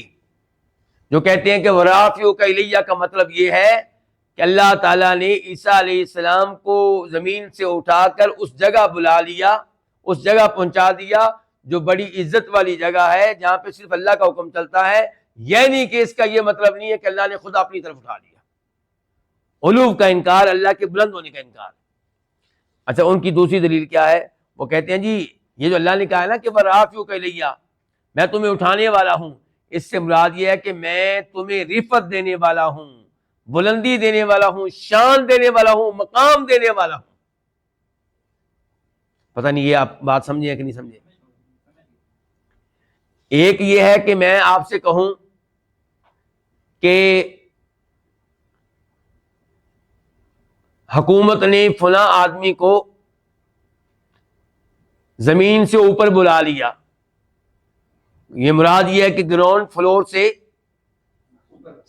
جو کہتے ہیں کہ وَرَافِعُكَ إِلَيَّ کا مطلب یہ ہے کہ اللہ تعالیٰ نے عیسیٰ علیہ السلام کو زمین سے اٹھا کر اس جگہ بلا لیا، اس جگہ پہنچا دیا جو بڑی عزت والی جگہ ہے، جہاں پہ صرف اللہ کا حکم چلتا ہے، یعنی کہ اس کا یہ مطلب نہیں ہے کہ اللہ نے خود اپنی طرف اٹھا لیا۔ علو کا انکار، اللہ کے بلند ہونے کا انکار۔ اچھا، ان کی دوسری دلیل کیا ہے؟ وہ کہتے ہیں جی یہ جو اللہ نے کہا ہے نا کہ وَرَافِعُكَ إِلَيَّ، میں تمہیں اٹھانے والا ہوں، اس سے مراد یہ ہے کہ میں تمہیں رفعت دینے والا ہوں، بلندی دینے والا ہوں، شان دینے والا ہوں، مقام دینے والا ہوں۔ پتہ نہیں یہ آپ بات سمجھے کہ نہیں سمجھے؟ ایک یہ ہے کہ میں آپ سے کہوں کہ حکومت نے فلاں آدمی کو زمین سے اوپر بلا لیا، یہ مراد یہ ہے کہ گراؤنڈ فلور سے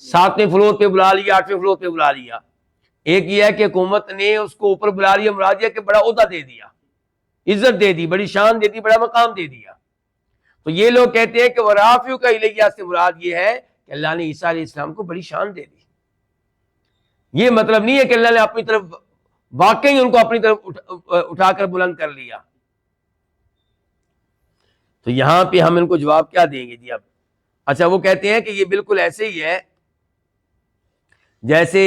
7ویں فلور پہ بلا لیا، 8ویں فلور پہ بلا لیا۔ ایک یہ ہے کہ حکومت نے اس کو اوپر بلا لیا، مراد یہ کہ بڑا عہدہ دے دیا، عزت دے دی، بڑی شان دے دی، بڑا مقام دے دیا۔ تو یہ لوگ کہتے ہیں کہ وَرَافِعُكَ إِلَيَّ سے مراد یہ ہے کہ اللہ نے عیسیٰ علیہ السلام کو بڑی شان دے دی۔ یہ مطلب نہیں ہے کہ اللہ نے اپنی طرف واقعی ان کو اپنی طرف اٹھا کر بلند کر لیا۔ تو یہاں پہ ہم ان کو جواب کیا دیں گے جی اب؟ اچھا، وہ کہتے ہیں کہ یہ بالکل ایسے ہی ہے جیسے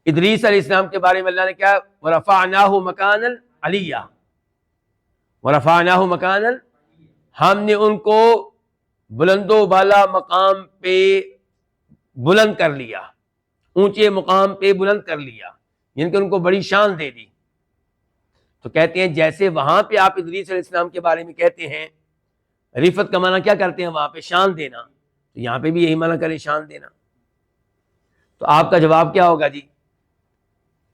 ادریس علیہ السلام کے بارے میں اللہ نے کیا وَرَفَعْنَاهُ مَكَانًا عَلِيًّا، وَرَفَعْنَاهُ مَكَانًا، ہم نے ان کو بلند و بالا مقام پہ بلند کر لیا، اونچے مقام پہ بلند کر لیا، یعنی کہ ان کو بڑی شان دے دی۔ تو کہتے ہیں جیسے وہاں پہ آپ ادریس علیہ السلام کے بارے میں کہتے ہیں رفعت کا معنی کیا کرتے ہیں وہاں پہ؟ شان دینا، تو یہاں پہ بھی یہی معنی کریں، شان دینا۔ تو آپ کا جواب کیا ہوگا جی؟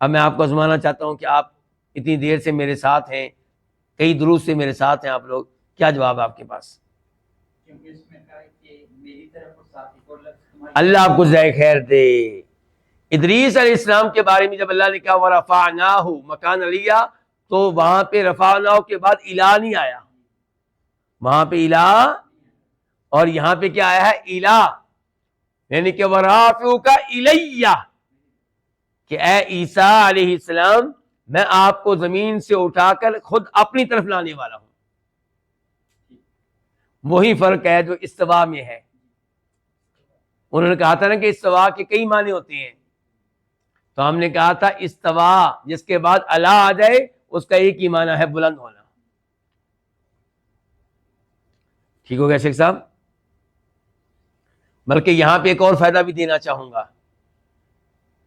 اب میں آپ کو آزمانا چاہتا ہوں کہ آپ اتنی دیر سے میرے ساتھ ہیں، کئی دروس سے میرے ساتھ ہیں آپ لوگ، کیا جواب آپ کے پاس؟ اللہ آپ کو جزائے خیر دے۔ ادریس علیہ السلام کے بارے میں جب اللہ نے کہا وَرَفَعْنَاهُ مکان علیہ، تو وہاں پہ رفعناہ کے بعد الہ نہیں آیا، وہاں پہ الہ، اور یہاں پہ کیا آیا ہے؟ الہ، یعنی کہ وَرَافِعُكَ إِلَيَّ، کہ اے عیسیٰ علیہ السلام میں آپ کو زمین سے اٹھا کر خود اپنی طرف لانے والا ہوں۔ وہی فرق ہے جو استوا میں ہے۔ انہوں نے کہا تھا نا کہ استوا کے کئی معنی ہوتے ہیں، تو ہم نے کہا تھا استوا جس کے بعد اعلیٰ آ جائے اس کا ایک ہی معنی ہے بلند ہونا۔ ٹھیک ہو گیا شیخ صاحب؟ بلکہ یہاں پہ ایک اور فائدہ بھی دینا چاہوں گا،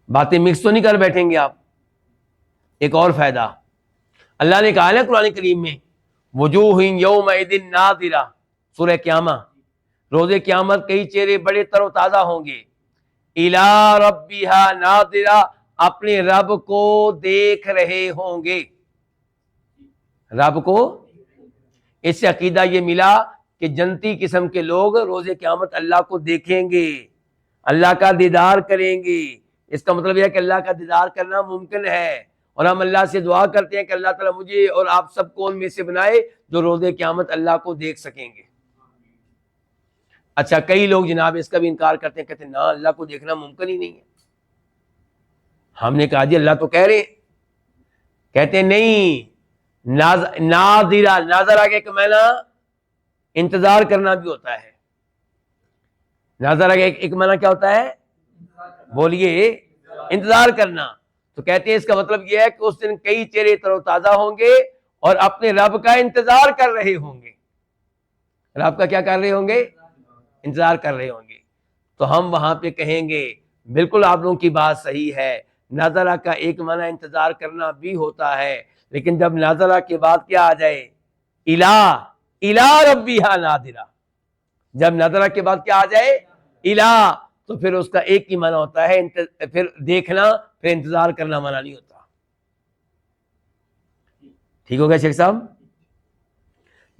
باتیں مکس تو نہیں کر بیٹھیں گے آپ۔ ایک اور فائدہ اللہ نے کہا ہے قرآن کریم میں وجوہ یومئذ ناظرہ، سورہ قیامہ، روز قیامت کئی چہرے بڑے تر و تازہ ہوں گے، الی ربہا ناظرہ، اپنے رب کو دیکھ رہے ہوں گے۔ رب کو، اس سے عقیدہ یہ ملا کہ جنتی قسم کے لوگ روز قیامت اللہ کو دیکھیں گے، اللہ کا دیدار کریں گے۔ اس کا مطلب یہ ہے کہ اللہ کا دیدار کرنا ممکن ہے، اور ہم اللہ سے دعا کرتے ہیں کہ اللہ تعالیٰ مجھے اور آپ سب کو ان میں سے بنائے جو روز قیامت اللہ کو دیکھ سکیں گے۔ اچھا، کئی لوگ جناب اس کا بھی انکار کرتے ہیں، کہتے ہیں نا اللہ کو دیکھنا ممکن ہی نہیں ہے۔ ہم نے کہا جی اللہ تو کہہ رہے ہیں، کہتے ہیں نہیں، ناظرہ، ناظرہ کے معنی انتظار کرنا بھی ہوتا ہے۔ ناظرہ کا ایک معنی کیا ہوتا ہے؟ بولیے، انتظار کرنا۔ تو کہتے ہیں اس کا مطلب یہ ہے کہ اس دن کئی چہرے تر و تازہ ہوں گے اور اپنے رب کا انتظار کر رہے ہوں گے۔ رب کا کیا کر رہے ہوں گے؟ انتظار کر رہے ہوں گے۔ تو ہم وہاں پہ کہیں گے بالکل آپ لوگوں کی بات صحیح ہے، ناظرہ کا ایک معنی انتظار کرنا بھی ہوتا ہے، لیکن جب ناظرہ کے بعد کیا آ جائے؟ الہ ربہا ناظرہ، جب ناظرہ کے بعد کیا آ جائے؟ الہ، تو پھر اس کا ایک ہی معنی ہوتا ہے پھر دیکھنا، پھر انتظار کرنا معنی نہیں ہوتا۔ ٹھیک ہو گیا شیخ صاحب؟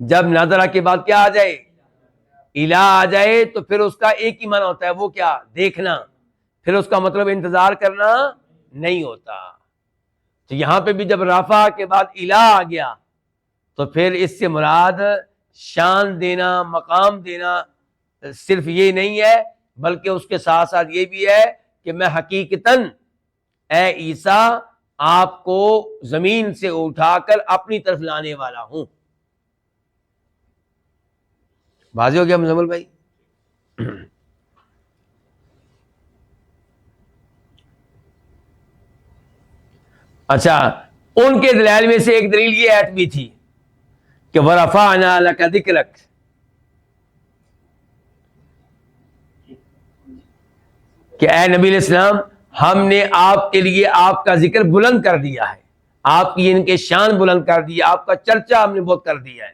جب ناظرہ کے بعد کیا آ جائے؟ الہ آ جائے تو پھر اس کا ایک ہی معنی ہوتا ہے، وہ کیا؟ دیکھنا، پھر اس کا مطلب انتظار کرنا نہیں ہوتا۔ تو یہاں پہ بھی جب رفع کے بعد الہ آ گیا تو پھر اس سے مراد شان دینا، مقام دینا صرف یہ نہیں ہے، بلکہ اس کے ساتھ ساتھ یہ بھی ہے کہ میں حقیقتاً اے عیسیٰ آپ کو زمین سے اٹھا کر اپنی طرف لانے والا ہوں۔ واضح ہو گیا مزمل بھائی؟ اچھا، ان کے دلائل میں سے ایک دلیل یہ ایت بھی تھی کہ وَرَفَعْنَا لَكَ ذِكْرَكَ، کہ اے نبی علیہ السلام ہم نے آپ کے لیے آپ کا ذکر بلند کر دیا ہے، آپ کی ان کے شان بلند کر دیا، آپ کا چرچا ہم نے بہت کر دیا ہے۔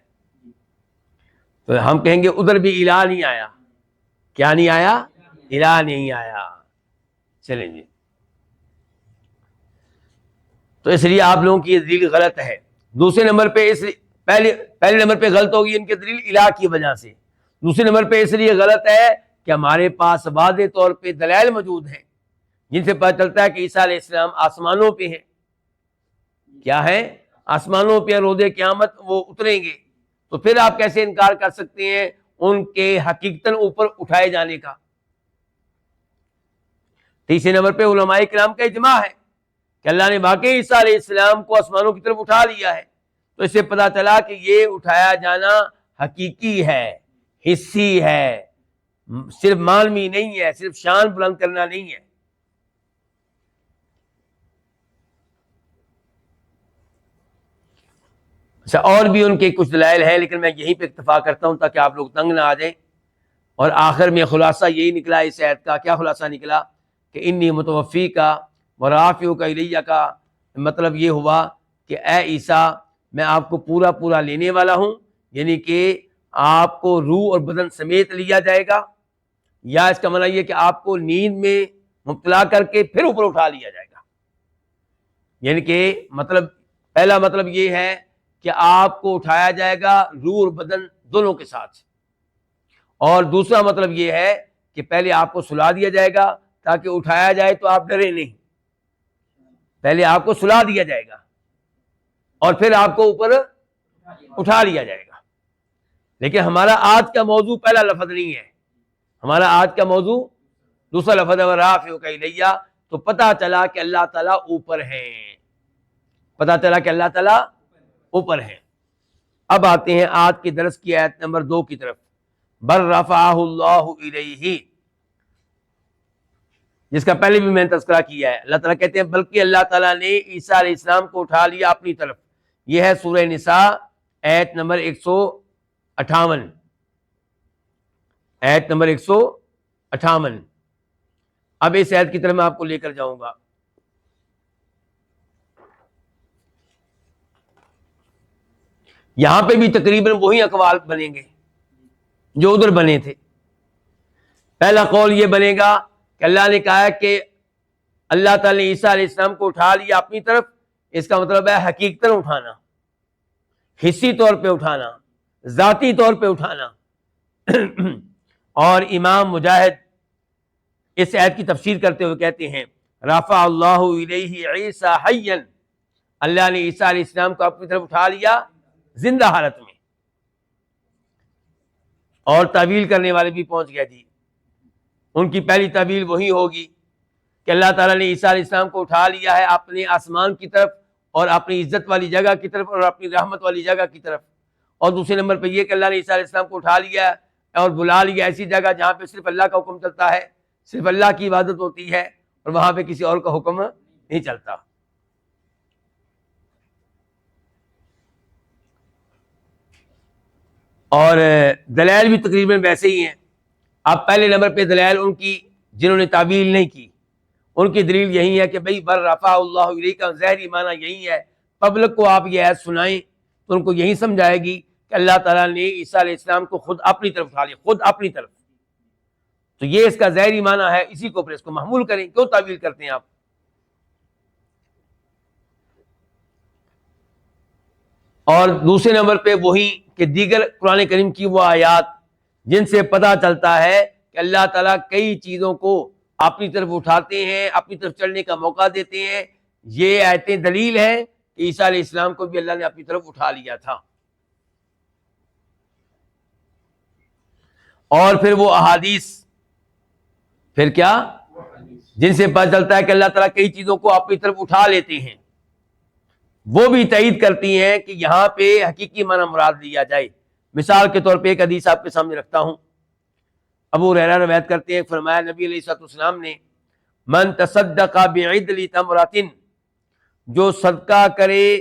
تو ہم کہیں گے ادھر بھی الہ نہیں آیا۔ کیا نہیں آیا؟ الہ نہیں آیا۔ چلیں جی، تو اس لیے آپ لوگوں کی یہ دلیل غلط ہے۔ دوسرے نمبر پہ پہلے نمبر پہ غلط ہوگی ان کی دلیل الہ کی وجہ سے، دوسرے نمبر پہ اس لیے غلط ہے کہ ہمارے پاس واضح طور پہ دلائل موجود ہیں جن سے پتہ چلتا ہے کہ عیسیٰ علیہ السلام آسمانوں پہ ہیں۔ کیا ہے؟ آسمانوں پہ روز قیامت وہ اتریں گے، تو پھر آپ کیسے انکار کر سکتے ہیں ان کے حقیقتاً اوپر اٹھائے جانے کا؟ تیسرے نمبر پہ علماء کرام کا اجماع ہے کہ اللہ نے واقعی عیسیٰ علیہ السلام کو آسمانوں کی طرف اٹھا لیا ہے۔ تو اس سے پتہ چلا کہ یہ اٹھایا جانا حقیقی ہے، حسی ہے، صرف معنوی نہیں ہے، صرف شان بلند کرنا نہیں ہے۔ اچھا، اور بھی ان کے کچھ دلائل ہیں، لیکن میں یہیں پہ اکتفا کرتا ہوں تاکہ آپ لوگ تنگ نہ آ جائیں۔ اور آخر میں خلاصہ یہی نکلا اس آیت کا، کیا خلاصہ نکلا؟ کہ انی متوفی کا ورافعک الیہ کا مطلب یہ ہوا کہ اے عیسیٰ میں آپ کو پورا لینے والا ہوں، یعنی کہ آپ کو روح اور بدن سمیت لیا جائے گا، یا اس کا مطلب یہ کہ آپ کو نیند میں مبتلا کر کے پھر اوپر اٹھا لیا جائے گا۔ یعنی کہ مطلب پہلا مطلب یہ ہے کہ آپ کو اٹھایا جائے گا روح اور بدن دونوں کے ساتھ، اور دوسرا مطلب یہ ہے کہ پہلے آپ کو سلا دیا جائے گا تاکہ اٹھایا جائے تو آپ ڈریں نہیں، پہلے آپ کو سلا دیا جائے گا اور پھر آپ کو اوپر اٹھا لیا جائے گا۔ لیکن ہمارا آج کا موضوع پہلا لفظ نہیں ہے، ہمارا آج کا موضوع دوسرا لفظ ہے وَرَافِعُكَ إِلَيَّ، تو پتہ چلا کہ اللہ تعالیٰ اوپر ہیں، پتہ چلا کہ اللہ تعالیٰ اوپر ہیں۔ اب آتے ہیں آج کے درس کی آیت نمبر 2 کی طرف، بل رفعہ اللہ الیہ، جس کا پہلے بھی میں نے تذکرہ کیا ہے۔ اللہ تعالیٰ کہتے ہیں بلکہ اللہ تعالیٰ نے عیسیٰ علیہ السلام کو اٹھا لیا اپنی طرف، یہ ہے سورہ نساء آیت نمبر 158، آیت نمبر 158۔ اب اس آیت کی طرف میں آپ کو لے کر جاؤں گا۔ یہاں پہ بھی تقریباً وہی اقوال بنیں گے جو ادھر بنے تھے۔ پہلا قول یہ بنے گا کہ اللہ نے کہا ہے کہ اللہ تعالی نے عیسیٰ علیہ السلام کو اٹھا لیا اپنی طرف، اس کا مطلب ہے حقیقتاً اٹھانا، حصی طور پہ اٹھانا، ذاتی طور پہ اٹھانا۔ اور امام مجاہد اس آیت کی تفسیر کرتے ہوئے کہتے ہیں رفع اللہ الیہ عیسیٰ حیا، اللہ نے عیسیٰ علیہ السلام کو اپنی طرف اٹھا لیا زندہ حالت میں۔ اور تعویل کرنے والے بھی پہنچ گیا جی، ان کی پہلی تعویل وہی ہوگی کہ اللہ تعالیٰ نے عیسیٰ علیہ السلام کو اٹھا لیا ہے اپنے آسمان کی طرف اور اپنی عزت والی جگہ کی طرف اور اپنی رحمت والی جگہ کی طرف، اور دوسرے نمبر پہ یہ کہ اللہ نے عیسیٰ علیہ السلام کو اٹھا لیا اور بلا لیا ایسی جگہ جہاں پہ صرف اللہ کا حکم چلتا ہے، صرف اللہ کی عبادت ہوتی ہے، اور وہاں پہ کسی اور کا حکم نہیں چلتا۔ اور دلائل بھی تقریباً ویسے ہی ہیں۔ اب پہلے نمبر پہ دلائل ان کی جنہوں نے تعویل نہیں کی، ان کی دلیل یہی ہے کہ بھئی بر رفع اللہ علیہ کا ظاہری معنی یہی ہے۔ پبلک کو آپ یہ آیت سنائیں تو ان کو یہی سمجھائے گی کہ اللہ تعالیٰ نے عیسیٰ علیہ السلام کو خود اپنی طرف اٹھا لیا، خود اپنی طرف، تو یہ اس کا ظاہری معنی ہے، اسی کو پھر اس کو محمول کریں، کیوں تعویل کرتے ہیں آپ؟ اور دوسرے نمبر پہ وہی کہ دیگر قرآن کریم کی وہ آیات جن سے پتہ چلتا ہے کہ اللہ تعالیٰ کئی چیزوں کو اپنی طرف اٹھاتے ہیں، اپنی طرف چلنے کا موقع دیتے ہیں، یہ آیتیں دلیل ہیں کہ عیسیٰ علیہ السلام کو بھی اللہ نے اپنی طرف اٹھا لیا تھا۔ اور پھر وہ احادیث، پھر کیا، جن سے پتہ چلتا ہے کہ اللہ تعالیٰ کئی چیزوں کو اپنی طرف اٹھا لیتے ہیں، وہ بھی تائید کرتی ہیں کہ یہاں پہ حقیقی معنی مراد لیا جائے۔ مثال کے طور پہ ایک حدیث آپ کے سامنے رکھتا ہوں، ابو ہریرہ روایت کرتے ہیں، فرمایا نبی علیہ الصلوۃ والسلام نے من تصدق بعدل تمرۃ، جو صدقہ کرے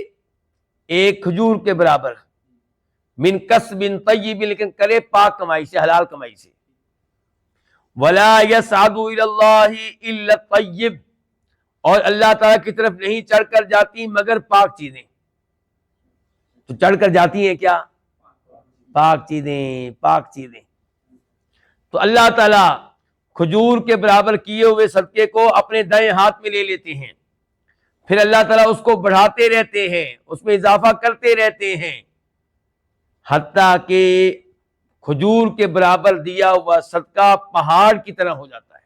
ایک کھجور کے برابر، من کسب طیب، لیکن کرے پاک کمائی سے، حلال کمائی سے، ولا یصعد الی اللہ الا الطیب، اور اللہ تعالیٰ کی طرف نہیں چڑھ کر جاتی مگر پاک چیزیں۔ تو چڑھ کر جاتی ہیں کیا؟ پاک چیزیں، پاک چیزیں۔ تو اللہ تعالیٰ کھجور کے برابر کیے ہوئے صدقے کو اپنے دائیں ہاتھ میں لے لیتے ہیں، پھر اللہ تعالیٰ اس کو بڑھاتے رہتے ہیں، اس میں اضافہ کرتے رہتے ہیں، حتیٰ کہ کھجور کے برابر دیا ہوا صدقہ پہاڑ کی طرح ہو جاتا ہے۔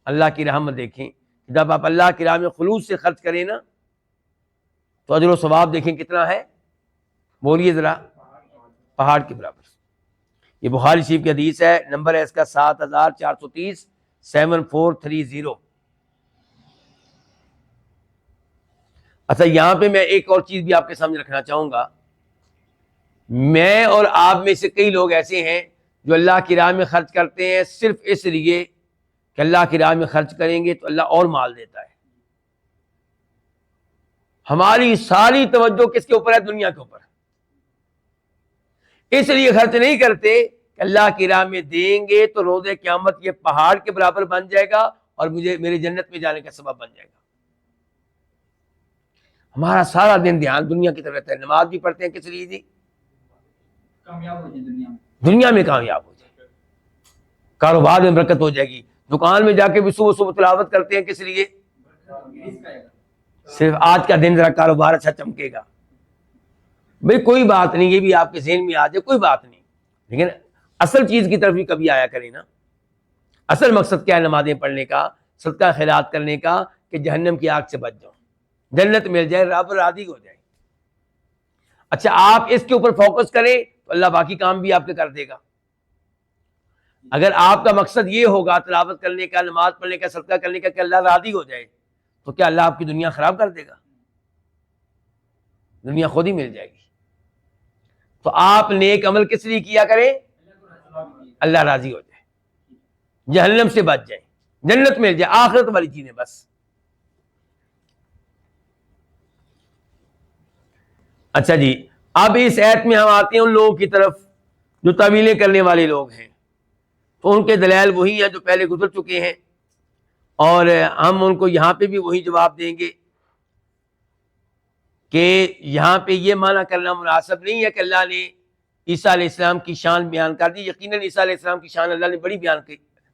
اللہ کی رحمت دیکھیں، جب آپ اللہ کی راہ میں خلوص سے خرچ کریں نا تو اجر و ثواب دیکھیں کتنا ہے، بولیے ذرا، پہاڑ کے برابر۔ یہ بخاری شریف کی حدیث ہے، نمبر ہے اس کا 7430، 7430۔ اچھا، یہاں پہ میں ایک اور چیز بھی آپ کے سامنے رکھنا چاہوں گا۔ میں اور آپ میں سے کئی لوگ ایسے ہیں جو اللہ کی راہ میں خرچ کرتے ہیں صرف اس لیے کہ اللہ کی راہ میں خرچ کریں گے تو اللہ اور مال دیتا ہے۔ ہماری ساری توجہ کس کے اوپر ہے؟ دنیا کے اوپر۔ اس لیے خرچ نہیں کرتے کہ اللہ کی راہ میں دیں گے تو روز قیامت یہ پہاڑ کے برابر بن جائے گا اور مجھے میری جنت میں جانے کا سبب بن جائے گا۔ ہمارا سارا دن دھیان دنیا کی طرف رہتا ہے۔ نماز بھی پڑھتے ہیں کس لیے جی؟ کامیاب ہو جائے دنیا میں کامیاب ہو جائے، کاروبار میں برکت ہو جائے گی۔ دکان میں جا کے بھی صبح صبح تلاوت کرتے ہیں کس لیے؟ صرف آج کا دن ذرا کاروبار اچھا چمکے گا۔ بھئی کوئی بات نہیں، یہ بھی آپ کے ذہن میں آ جائے، کوئی بات نہیں، لیکن اصل چیز کی طرف بھی کبھی آیا کریں نا۔ اصل مقصد کیا ہے نمازیں پڑھنے کا، صدقہ خیرات کرنے کا، کہ جہنم کی آگ سے بچ جاؤ، جنت مل جائے، رب راضی ہو جائے۔ اچھا آپ اس کے اوپر فوکس کریں تو اللہ باقی کام بھی آپ کے کر دے گا۔ اگر آپ کا مقصد یہ ہوگا تلاوت کرنے کا، نماز پڑھنے کا، صدقہ کرنے کا کہ اللہ راضی ہو جائے، تو کیا اللہ آپ کی دنیا خراب کر دے گا؟ دنیا خود ہی مل جائے گی۔ تو آپ نیک عمل کس لیے کیا کریں؟ اللہ راضی ہو جائے، جہنم سے بچ جائے، جنت مل جائے، آخرت والی چیزیں بس۔ اچھا جی، اب اس آیت میں ہم آتے ہیں ان لوگوں کی طرف جو تعویلیں کرنے والے لوگ ہیں، تو ان کے دلائل وہی ہیں جو پہلے گزر چکے ہیں، اور ہم ان کو یہاں پہ بھی وہی جواب دیں گے کہ یہاں پہ یہ معنی کرنا مناسب نہیں ہے کہ اللہ نے عیسیٰ علیہ السلام کی شان بیان کر دی۔ یقیناً عیسیٰ علیہ السلام کی شان اللہ نے بڑی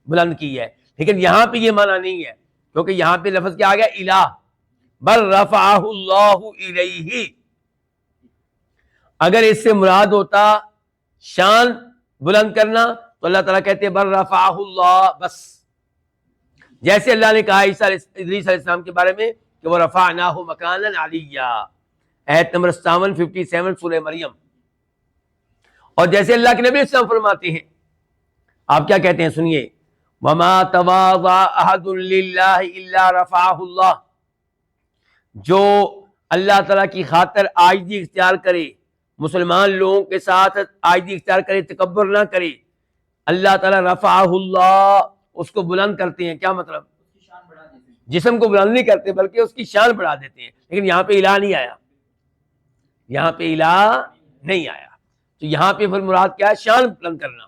بلند کی ہے، لیکن یہاں پہ یہ معنی نہیں ہے، کیونکہ یہاں پہ لفظ کیا آ گیا؟ الہ، بل رفعہ اللہ الیہ۔ اگر اس سے مراد ہوتا شان بلند کرنا تو اللہ تعالیٰ کہتے ہیں بل رفعہ اللہ، بس جیسے اللہ نے کہا ادریس علیہ السلام کے بارے میں کہ وہ رفعناہ مکانا علیہ، آیت نمبر 57 سورہ مریم۔ اور جیسے اللہ کے نبی علیہ السلام فرماتے ہیں، آپ کیا کہتے ہیں سنیے، وما تواضع احد للہ الا رفعہ اللہ، جو اللہ تعالیٰ کی خاطر عاجزی اختیار کرے، مسلمان لوگوں کے ساتھ عاجزی اختیار کرے، تکبر نہ کرے، اللہ تعالیٰ رفعہ اللہ، اس کو بلند کرتے ہیں۔ کیا مطلب؟ جسم کو بلند نہیں کرتے بلکہ اس کی شان بڑھا دیتے ہیں۔ لیکن یہاں پہ الہ نہیں آیا، یہاں پہ الہ نہیں آیا، تو یہاں پہ پھر مراد کیا ہے؟ شان بلند کرنا۔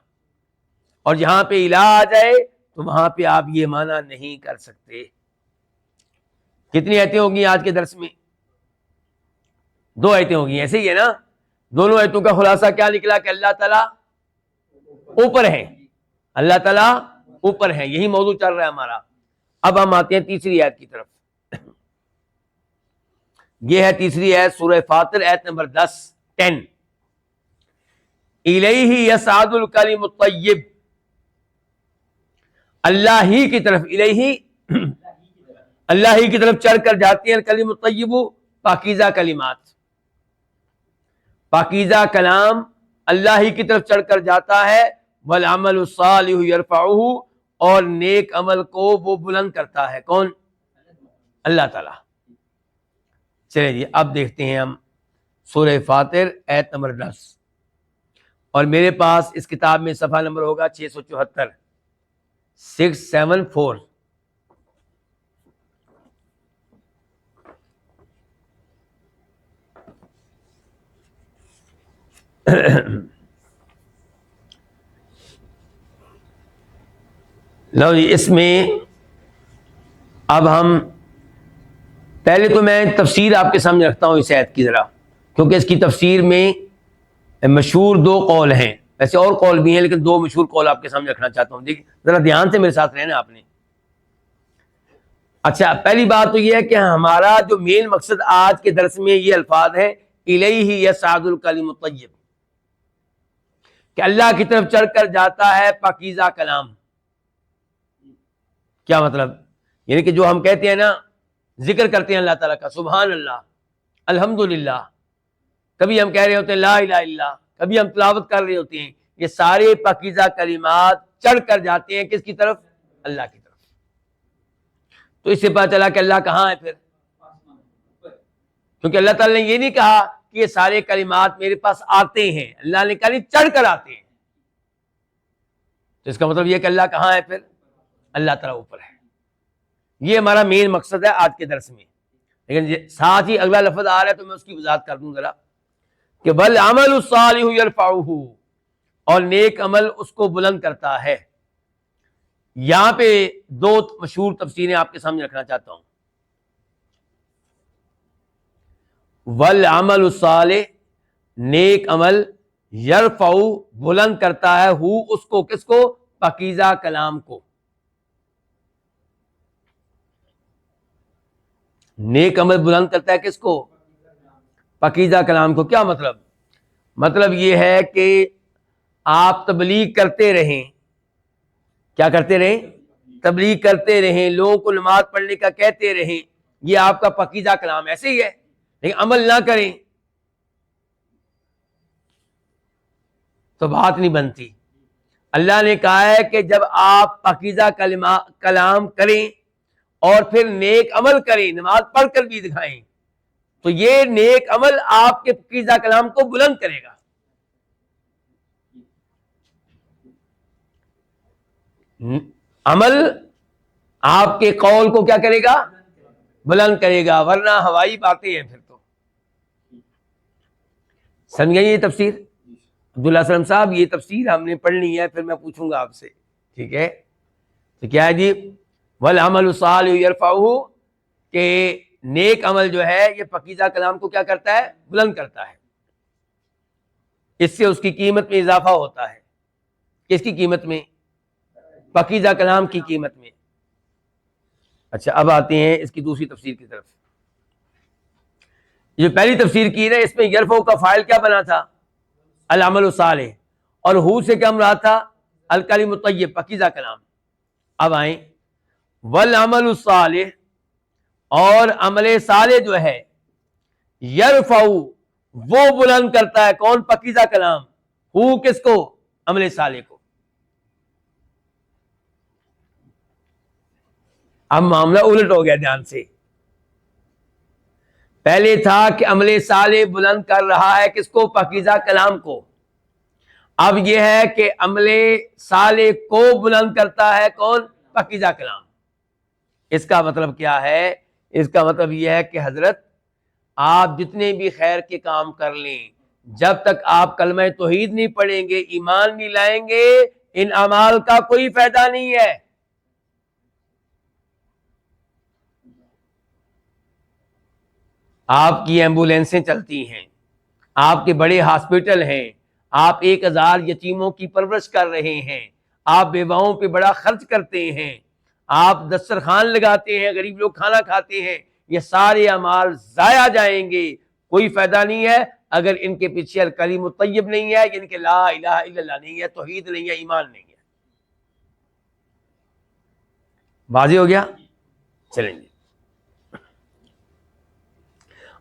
اور جہاں پہ الہ آ جائے تو وہاں پہ آپ یہ معنی نہیں کر سکتے۔ کتنی آیتیں ہوگی آج کے درس میں؟ 2 آیتیں ہوگی، ایسے ہی ہے نا؟ دونوں آیتوں کا خلاصہ کیا نکلا کہ اللہ تعالیٰ اوپر ہے، اللہ تعالیٰ اوپر ہے، یہی موضوع چل رہا ہے ہمارا۔ اب ہم آتے ہیں تیسری آیت کی طرف۔ یہ ہے تیسری آیت سورہ فاطر، آیت نمبر 10 الیہ یصعد الکلم الطیب، اللہ ہی کی طرف، الیہ اللہ ہی کی طرف چڑھ کر جاتے ہیں الکلم الطیب، پاکیزہ کلمات، پاکیزہ کلام اللہ ہی کی طرف چڑھ کر جاتا ہے، والعمل الصالح یرفعہ، اور نیک عمل کو وہ بلند کرتا ہے۔ کون؟ اللہ تعالی۔ چلیں جی اب دیکھتے ہیں ہم سورہ فاطر آیت نمبر 10، اور میرے پاس اس کتاب میں صفحہ نمبر ہوگا 674، 674۔ لو جی، اس میں اب ہم پہلے تو میں تفسیر آپ کے سامنے رکھتا ہوں اس آیت کی ذرا، کیونکہ اس کی تفسیر میں مشہور 2 قول ہیں، ویسے اور قول بھی ہیں لیکن 2 مشہور قول آپ کے سامنے رکھنا چاہتا ہوں، دیکھیں ذرا دھیان سے میرے ساتھ رہنا آپ نے۔ اچھا، پہلی بات تو یہ ہے کہ ہمارا جو مین مقصد آج کے درس میں یہ الفاظ ہیں الیہ یصعد الکلم الطیب، کہ اللہ کی طرف چڑھ کر جاتا ہے پاکیزہ کلام۔ کیا مطلب؟ یعنی کہ جو ہم کہتے ہیں نا، ذکر کرتے ہیں اللہ تعالیٰ کا، سبحان اللہ، الحمدللہ، کبھی ہم کہہ رہے ہوتے ہیں لا الہ الا اللہ، کبھی ہم تلاوت کر رہے ہوتے ہیں، یہ سارے پاکیزہ کلمات چڑھ کر جاتے ہیں کس کی طرف؟ اللہ کی طرف۔ تو اس سے پتہ چلا کہ اللہ کہاں ہے پھر، کیونکہ اللہ تعالیٰ نے یہ نہیں کہا کہ یہ سارے کلمات میرے پاس آتے ہیں، اللہ نے کہا چڑھ کر آتے ہیں، تو اس کا مطلب یہ کہ اللہ کہاں ہے پھر؟ اللہ تعالیٰ اوپر ہے۔ یہ ہمارا مین مقصد ہے آج کے درس میں، لیکن ساتھ ہی اگلا لفظ آ رہا ہے تو میں اس کی وضاحت کر دوں ذرا، کہ والعمل الصالح یرفعہ، اور نیک عمل اس کو بلند کرتا ہے۔ یہاں پہ 2 مشہور تفسیریں آپ کے سامنے رکھنا چاہتا ہوں۔ والعمل الصالح، نیک عمل، یرفع، بلند کرتا ہے، ہو اس کو، کس کو؟ پاکیزہ کلام کو۔ نیک عمل بلند کرتا ہے کس کو؟ پاکیزہ کلام کو۔ کیا مطلب؟ مطلب یہ ہے کہ آپ تبلیغ کرتے رہیں. کیا کرتے رہیں؟ تبلیغ کرتے رہیں، لوگوں کو نماز پڑھنے کا کہتے رہیں. یہ آپ کا پاکیزہ کلام ایسے ہی ہے. لیکن عمل نہ کریں تو بات نہیں بنتی. اللہ نے کہا ہے کہ جب آپ پاکیزہ کلام کریں اور پھر نیک عمل کریں، نماز پڑھ کر بھی دکھائیں، تو یہ نیک عمل آپ کے پاکیزہ کلام کو بلند کرے گا. عمل آپ کے قول کو کیا کرے گا؟ بلند کرے گا، ورنہ ہوائی باتیں ہیں پھر تو. سمجھ گئے یہ تفسیر؟ عبداللہ سلم صاحب یہ تفسیر ہم نے پڑھنی ہے، پھر میں پوچھوں گا آپ سے. ٹھیک ہے؟ تو کیا ہے جی؟ والعمل الصالح یرفعہ، کہ نیک عمل جو ہے یہ پاکیزہ کلام کو کیا کرتا ہے؟ بلند کرتا ہے. اس سے اس کی قیمت میں اضافہ ہوتا ہے. کس کی قیمت میں؟ پاکیزہ کلام کی قیمت میں. اچھا اب آتے ہیں اس کی دوسری تفسیر کی طرف. یہ پہلی تفسیر کی ہے، اس میں یرفعہ کا فاعل کیا بنا تھا؟ العمل الصالح، اور ہو سے کیا مراد تھا؟ الکلم الطیب، پاکیزہ کلام. اب آئیں والعمل الصالح، اور عمل صالح جو ہے یرفع وہ بلند کرتا ہے. کون؟ پاکیزہ کلام. ہو کس کو؟ عمل صالح کو. اب معاملہ الٹ ہو گیا، دھیان سے. پہلے تھا کہ عمل صالح بلند کر رہا ہے کس کو؟ پاکیزہ کلام کو. اب یہ ہے کہ عمل صالح کو بلند کرتا ہے کون؟ پاکیزہ کلام. اس کا مطلب کیا ہے؟ اس کا مطلب یہ ہے کہ حضرت آپ جتنے بھی خیر کے کام کر لیں، جب تک آپ کلمہ توحید نہیں پڑھیں گے، ایمان نہیں لائیں گے، ان اعمال کا کوئی فائدہ نہیں ہے. آپ کی ایمبولینسیں چلتی ہیں، آپ کے بڑے ہاسپٹل ہیں، آپ 1000 یتیموں کی پرورش کر رہے ہیں، آپ بیواؤں پہ بڑا خرچ کرتے ہیں، آپ دسترخوان لگاتے ہیں، غریب لوگ کھانا کھاتے ہیں. یہ سارے اعمال ضائع جائیں گے، کوئی فائدہ نہیں ہے اگر ان کے پیچھے الکلیم الطیب نہیں ہے، یعنی کہ لا الہ الا اللہ نہیں ہے، توحید نہیں ہے، ایمان نہیں ہے. واضح ہو گیا؟ چلیں جی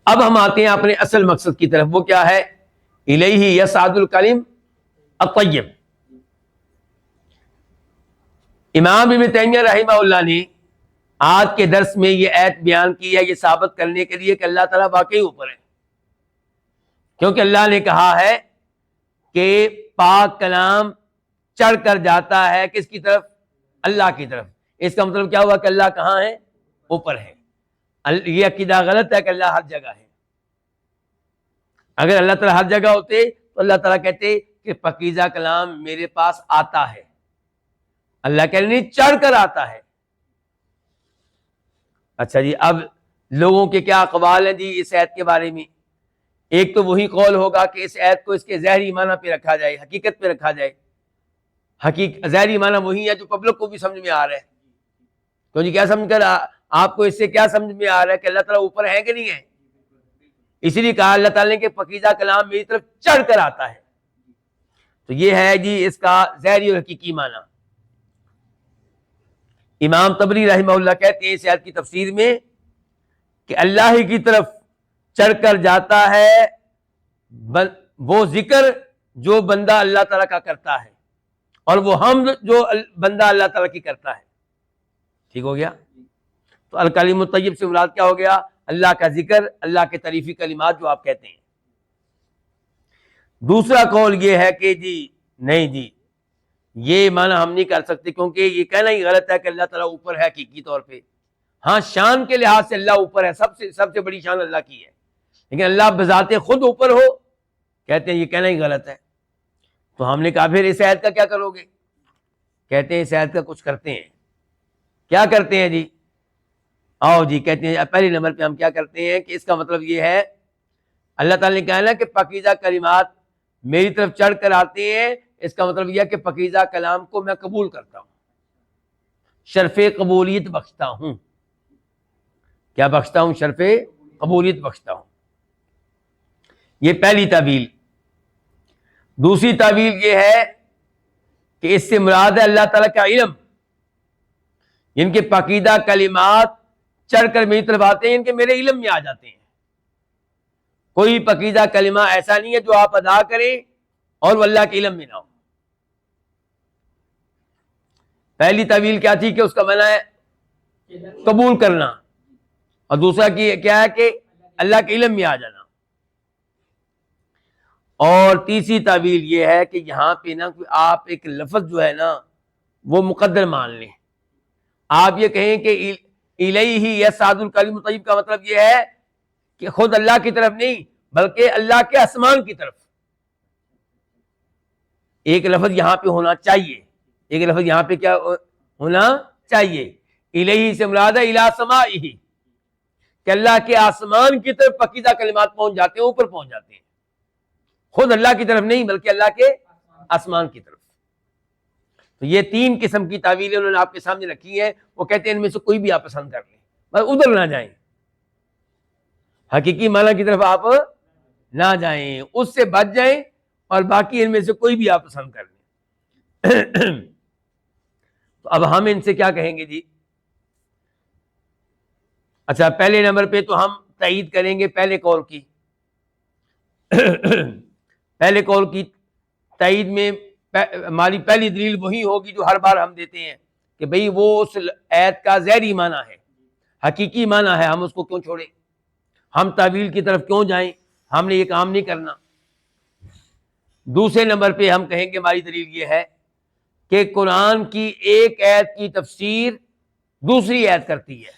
اب ہم آتے ہیں اپنے اصل مقصد کی طرف. وہ کیا ہے؟ الیہ یصعد الکلم الطیب. امام ابن تیمیہ رحمہ اللہ نے آج کے درس میں یہ آیت بیان کی ہے، یہ ثابت کرنے کے لیے کہ اللہ تعالیٰ واقعی اوپر ہے. کیونکہ اللہ نے کہا ہے کہ پاک کلام چڑھ کر جاتا ہے کس کی طرف؟ اللہ کی طرف. اس کا مطلب کیا ہوا کہ اللہ کہاں ہے؟ اوپر ہے. یہ عقیدہ غلط ہے کہ اللہ ہر جگہ ہے. اگر اللہ تعالیٰ ہر جگہ ہوتے تو اللہ تعالیٰ کہتے کہ پاکیزہ کلام میرے پاس آتا ہے. اللہ کہہ نہیں، چڑھ کر آتا ہے. اچھا جی اب لوگوں کے کیا اقوال ہیں جی اس آیت کے بارے میں؟ ایک تو وہی قول ہوگا کہ اس آیت کو اس کے ظاہری معنی پہ رکھا جائے، حقیقت پہ رکھا جائے. ظاہری معنی وہی ہے جو پبلک کو بھی سمجھ میں آ رہا ہے. تو جی کیا سمجھ کر آپ کو اس سے کیا سمجھ میں آ رہا ہے کہ اللہ تعالیٰ اوپر ہے کہ نہیں ہے؟ اسی لیے کہا اللہ تعالیٰ نے کہ پاکیزہ کلام میری طرف چڑھ کر آتا ہے. تو یہ ہے جی اس کا ظاہری اور حقیقی معنی. امام طبری رحمہ اللہ کہتے ہیں اس آیت کی تفسیر میں کہ اللہ ہی کی طرف چڑھ کر جاتا ہے وہ ذکر جو بندہ اللہ تعالیٰ کا کرتا ہے، اور وہ حمد جو بندہ اللہ تعالیٰ کی کرتا ہے. ٹھیک ہو گیا؟ تو الکلیم الطیب سے مراد کیا ہو گیا؟ اللہ کا ذکر، اللہ کے تعریفی کلمات جو آپ کہتے ہیں. دوسرا قول یہ ہے کہ جی نہیں جی یہ معنی ہم نہیں کر سکتے، کیونکہ یہ کہنا ہی غلط ہے کہ اللہ تعالیٰ اوپر ہے حقیقی طور پہ. ہاں شان کے لحاظ سے اللہ اوپر ہے، سب سے بڑی شان اللہ کی ہے، لیکن اللہ بذات خود اوپر ہو کہتے ہیں یہ کہنا ہی غلط ہے. تو ہم نے کہا پھر اس آیت کا کیا کرو گے؟ کہتے ہیں اس آیت کا کچھ کرتے ہیں. کیا کرتے ہیں جی؟ آؤ جی کہتے ہیں پہلے نمبر پہ ہم کیا کرتے ہیں کہ اس کا مطلب یہ ہے اللہ تعالیٰ نے کہا نا کہ پاکیزہ کلمات میری طرف چڑھ کر آتے ہیں. اس کا مطلب یہ ہے کہ پاکیزہ کلام کو میں قبول کرتا ہوں، شرف قبولیت بخشتا ہوں. کیا بخشتا ہوں؟ شرف قبولیت بخشتا ہوں. یہ پہلی تعبیل. دوسری تعویل یہ ہے کہ اس سے مراد ہے اللہ تعالیٰ کا علم، جن کے پاکیزہ کلمات چڑھ کر میری طرف آتے ہیں، ان کے میرے علم میں آ جاتے ہیں۔ کوئی پاکیزہ کلمہ ایسا نہیں ہے جو آپ ادا کریں اور وہ اللہ کے علم میں نہ ہو۔ پہلی تعویل کیا تھی کہ اس کا معنی ہے قبول کرنا، اور دوسرا کیا ہے کہ اللہ کے علم میں آ جانا، اور تیسری تعویل یہ ہے کہ یہاں پہ نا آپ ایک لفظ جو ہے نا وہ مقدر مان لیں۔ آپ یہ کہیں کہ الیہ یصعد الکلم الطیب کا مطلب یہ ہے کہ خود اللہ کی طرف نہیں بلکہ اللہ کے آسمان کی طرف۔ ایک لفظ یہاں پہ ہونا چاہیے، ایک لفظ یہاں پہ کیا ہونا چاہیے؟ الیہ سے مراد ہے الی سمائہ، کہ اللہ کے آسمان کی طرف پاکیزہ کلمات پہنچ جاتے ہیں، اوپر پہنچ جاتے ہیں، خود اللہ کی طرف نہیں بلکہ اللہ کے آسمان کی طرف۔ تو یہ تین قسم کی تعویلیں انہوں نے آپ کے سامنے رکھی ہیں۔ وہ کہتے ہیں ان میں سے کوئی بھی آپ پسند کر لیں، بس ادھر نہ جائیں، حقیقی معنی کی طرف آپ نہ جائیں، اس سے بچ جائیں، اور باقی ان میں سے کوئی بھی آپ پسند کر لیں۔ تو اب ہم ان سے کیا کہیں گے جی؟ اچھا، پہلے نمبر پہ تو ہم تائید کریں گے پہلے قول کی۔ پہلے قول کی تائید میں ہماری پہلی دلیل وہی ہوگی جو ہر بار ہم دیتے ہیں کہ بھئی وہ اس آیت کا ظاہری معنی ہے، حقیقی معنی ہے، ہم اس کو کیوں چھوڑیں، ہم تعویل کی طرف کیوں جائیں، ہم نے یہ کام نہیں کرنا۔ دوسرے نمبر پہ ہم کہیں گے ہماری دلیل یہ ہے کہ قرآن کی ایک آیت کی تفسیر دوسری آیت کرتی ہے،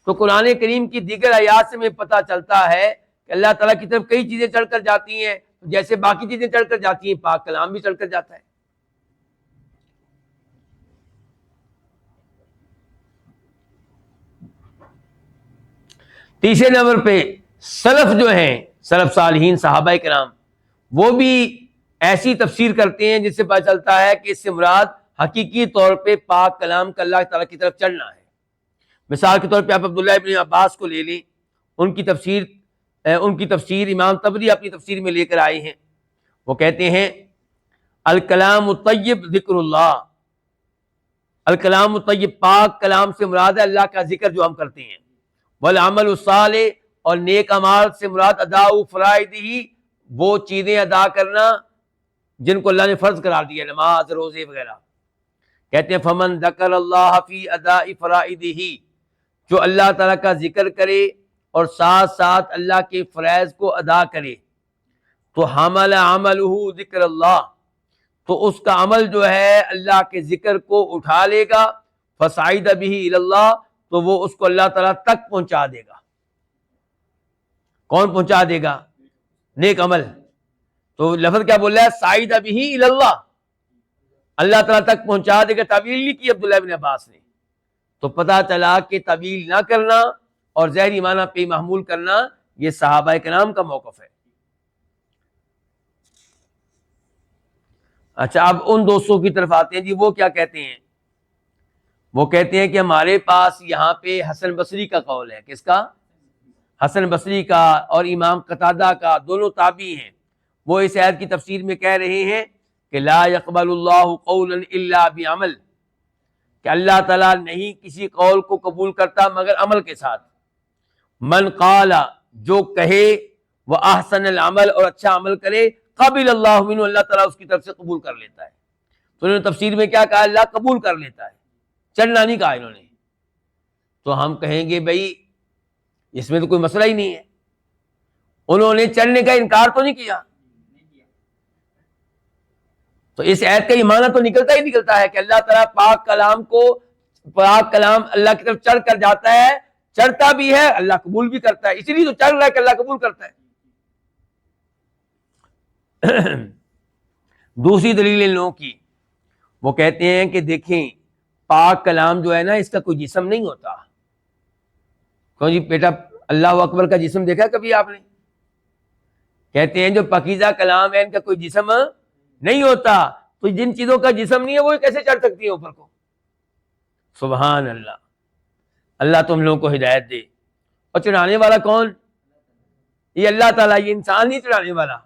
تو قرآن کریم کی دیگر آیات سے میں پتہ چلتا ہے کہ اللہ تعالیٰ کی طرف کئی چیزیں چڑھ کر جاتی ہیں، جیسے باقی چیزیں چڑھ کر جاتی ہیں، پاک کلام بھی چڑھ کر جاتا ہے۔ تیسرے نمبر پہ سلف جو ہیں، سلف صالحین صحابہ کرام، وہ بھی ایسی تفسیر کرتے ہیں جس سے پتہ چلتا ہے کہ اس سے مراد حقیقی طور پہ پاک کلام کا اللہ تعالیٰ کی طرف چڑھنا ہے۔ مثال کے طور پہ آپ عبداللہ ابن عباس کو لے لیں، ان کی تفسیر امام طبری اپنی تفسیر میں لے کر آئے ہیں۔ وہ کہتے ہیں الکلام الطیب ذکر اللہ، الکلام الطیب پاک کلام سے مراد ہے اللہ کا ذکر جو ہم کرتے ہیں، والعمل الصالح، اور نیک اعمال سے مراد ادا فرائضہ، وہ چیزیں ادا کرنا جن کو اللہ نے فرض قرار دیا، نماز، روزے وغیرہ۔ کہتے ہیں فمن ذکر اللہ فی اداء فرائضہ، جو اللہ تعالیٰ کا ذکر کرے اور ساتھ ساتھ اللہ کے فرائض کو ادا کرے، تو حمل عملہ ذکر اللہ، تو اس کا عمل جو ہے اللہ کے ذکر کو اٹھا لے گا، فصعد بہ الی اللہ، تو وہ اس کو اللہ تعالیٰ تک پہنچا دے گا۔ کون پہنچا دے گا؟ نیک عمل۔ تو لفظ کیا بول رہا ہے؟ صعد بہ الی اللہ، اللہ تعالیٰ تک پہنچا دے گا۔ تعویل نہیں کی عبداللہ ابن عباس نے۔ تو پتہ چلا کہ تعویل نہ کرنا اور ظاہری معنی پہ محمول کرنا یہ صحابہ کرام کا موقف ہے۔ اچھا، اب ان دوستوں کی طرف آتے ہیں جی، وہ کیا کہتے ہیں؟ وہ کہتے ہیں کہ ہمارے پاس یہاں پہ حسن بصری کا قول ہے۔ کس کا؟ حسن بصری کا، اور امام قتادہ کا، دونوں تابعی ہیں۔ وہ اس آیت کی تفسیر میں کہہ رہے ہیں کہ لا يقبل اللہ قولا الا بعمل، کہ اللہ تعالیٰ نہیں کسی قول کو قبول کرتا مگر عمل کے ساتھ۔ من قال، جو کہے، وہ احسن العمل، اور اچھا عمل کرے، قبل اللہ منہ، اللہ تعالیٰ اس کی طرف سے قبول کر لیتا ہے۔ تو انہوں نے تفسیر میں کیا کہا؟ اللہ قبول کر لیتا ہے، چڑھنا نہیں کہا انہوں نے۔ تو ہم کہیں گے بھائی اس میں تو کوئی مسئلہ ہی نہیں ہے، انہوں نے چڑھنے کا انکار تو نہیں کیا، تو اس آیت کا یہ معنی تو نکلتا ہی نکلتا ہے کہ اللہ تعالیٰ پاک کلام اللہ کی طرف چڑھ کر جاتا ہے، چڑھتا بھی ہے، اللہ قبول بھی کرتا ہے، اسی لیے تو چڑھ رہا ہے کہ اللہ قبول کرتا ہے۔ دوسری دلیل ان لوگوں کی، وہ کہتے ہیں کہ دیکھیں پاک کلام جو ہے نا، اس کا کوئی جسم نہیں ہوتا۔ کیوں جی بیٹا، اللہ اکبر کا جسم دیکھا کبھی آپ نے؟ کہتے ہیں جو پاکیزہ کلام ہے ان کا کوئی جسم نہیں ہوتا، تو جن چیزوں کا جسم نہیں ہے وہ کیسے چڑھ سکتی ہیں اوپر کو؟ سبحان اللہ، اللہ تم لوگوں کو ہدایت دے۔ اور چڑھانے والا کون؟ یہ اللہ تعالیٰ، یہ انسان نہیں چڑھانے والا۔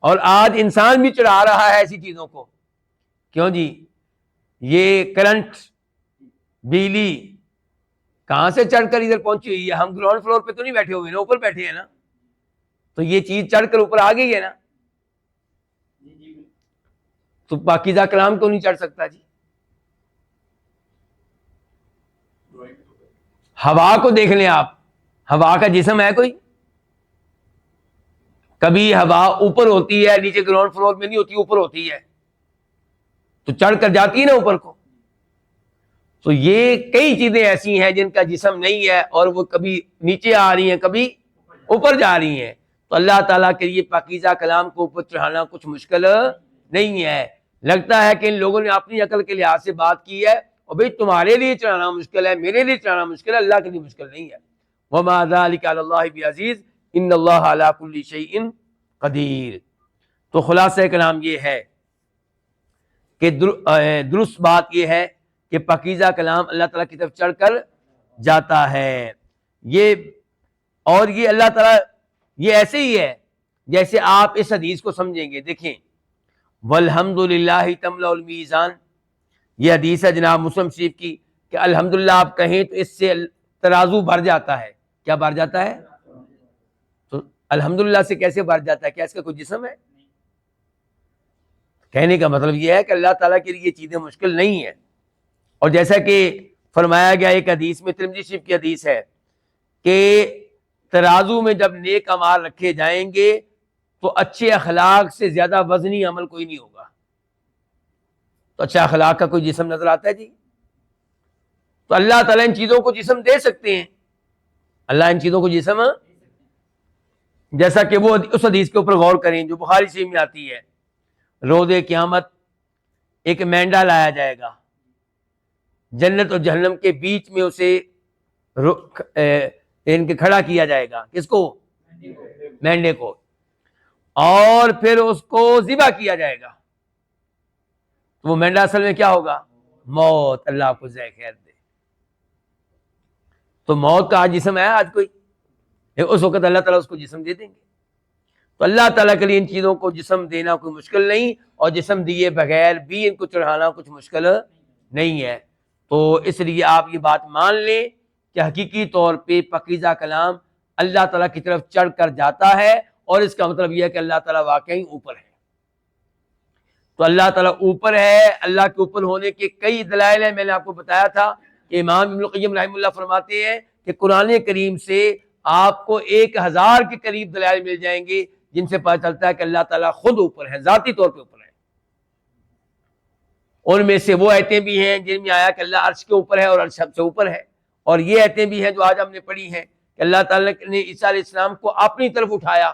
اور آج انسان بھی چڑھا رہا ہے ایسی چیزوں کو. کیوں جی؟ یہ کرنٹ، بجلی کہاں سے چڑھ کر ادھر پہنچی ہوئی ہے؟ ہم گراؤنڈ فلور پہ تو نہیں بیٹھے ہوئے نا، اوپر بیٹھے ہیں نا. تو یہ چیز چڑھ کر اوپر آ گئی ہے نا. تو پاکیزہ کلام کو نہیں چڑھ سکتا جی. ہوا کو دیکھ لیں آپ، ہوا کا جسم ہے کوئی؟ کبھی ہوا اوپر ہوتی ہے، نیچے گراؤنڈ فلور میں نہیں ہوتی، اوپر ہوتی ہے تو چڑھ کر جاتی ہے نا اوپر کو. تو یہ کئی چیزیں ایسی ہیں جن کا جسم نہیں ہے اور وہ کبھی نیچے آ رہی ہیں، کبھی اوپر جا رہی ہیں. تو اللہ تعالیٰ کے لیے پاکیزہ کلام کو اوپر چڑھانا کچھ مشکل نہیں ہے. لگتا ہے کہ ان لوگوں نے اپنی عقل کے لحاظ سے بات کی ہے، اور بھئی تمہارے لیے چڑھانا مشکل ہے، میرے لیے چڑھانا مشکل ہے، اللہ کے لیے مشکل نہیں ہے. وَمَا ذَلِكَ عَلَى اللَّهِ بِعَزِيزٍ إِنَّ اللَّهَ عَلَى كُلِّ شَيْءٍ قدیر. تو خلاصہ کلام یہ ہے کہ درست بات یہ ہے کہ پاکیزہ کلام اللہ تعالیٰ کی طرف چڑھ کر جاتا ہے. اور یہ اللہ تعالیٰ یہ ایسے ہی ہے جیسے آپ اس حدیث کو سمجھیں گے. دیکھیں، وَالْحَمْدُلِلَّهِ تَمْلَأُ الْمِيزَانَ، یہ حدیث ہے جناب مسلم شریف کی کہ الحمدللہ آپ کہیں تو اس سے ترازو بھر جاتا ہے. کیا بھر جاتا ہے؟ تو الحمدللہ سے کیسے بھر جاتا ہے؟ کیا اس کا کوئی جسم ہے؟ کہنے کا مطلب یہ ہے کہ اللہ تعالیٰ کے لیے یہ چیزیں مشکل نہیں ہیں. اور جیسا کہ فرمایا گیا ایک حدیث میں، ترمذی شریف کی حدیث ہے کہ ترازو میں جب نیک اعمال رکھے جائیں گے تو اچھے اخلاق سے زیادہ وزنی عمل کوئی نہیں ہوگا. تو اچھا اخلاق کا کوئی جسم نظر آتا ہے جی؟ تو اللہ تعالیٰ ان چیزوں کو جسم دے سکتے ہیں. اللہ ان چیزوں کو جسم، جیسا کہ وہ اس حدیث کے اوپر غور کریں جو بخاری شریف میں آتی ہے، روز قیامت ایک مینڈا لایا جائے گا، جنت اور جہنم کے بیچ میں اسے ان کے کھڑا کیا جائے گا. کس کو؟ مینڈے کو. اور پھر اس کو ذبح کیا جائے گا. تو وہ مینڈا اصل میں کیا ہوگا؟ موت. اللہ آپ کو جزائے خیر دے. تو موت کا آج جسم ہے آج کوئی؟ اس وقت اللہ تعالیٰ اس کو جسم دے دیں گے. تو اللہ تعالیٰ کے لیے ان چیزوں کو جسم دینا کوئی مشکل نہیں، اور جسم دیے بغیر بھی ان کو چڑھانا کچھ مشکل نہیں ہے. تو اس لیے آپ یہ بات مان لیں کہ حقیقی طور پہ پاکیزہ کلام اللہ تعالیٰ کی طرف چڑھ کر جاتا ہے، اور اس کا مطلب یہ ہے کہ اللہ تعالیٰ واقعی اوپر ہے. تو اللہ تعالیٰ اوپر ہے. اللہ کے اوپر ہونے کے کئی دلائل ہیں. میں نے آپ کو بتایا تھا کہ امام ابن القیم رحمہ اللہ فرماتے ہیں کہ قرآن کریم سے آپ کو 1000 کے قریب دلائل مل جائیں گے جن سے پتہ چلتا ہے کہ اللہ تعالیٰ خود اوپر ہے، ذاتی طور پہ اوپر ہے. ان میں سے وہ آیتیں بھی ہیں جن میں آیا کہ اللہ عرش کے اوپر ہے اور عرش سب سے اوپر ہے. اور یہ آیتیں بھی ہیں جو آج ہم نے پڑھی ہیں کہ اللہ تعالیٰ نے عیسیٰ علیہ السلام کو اپنی طرف اٹھایا،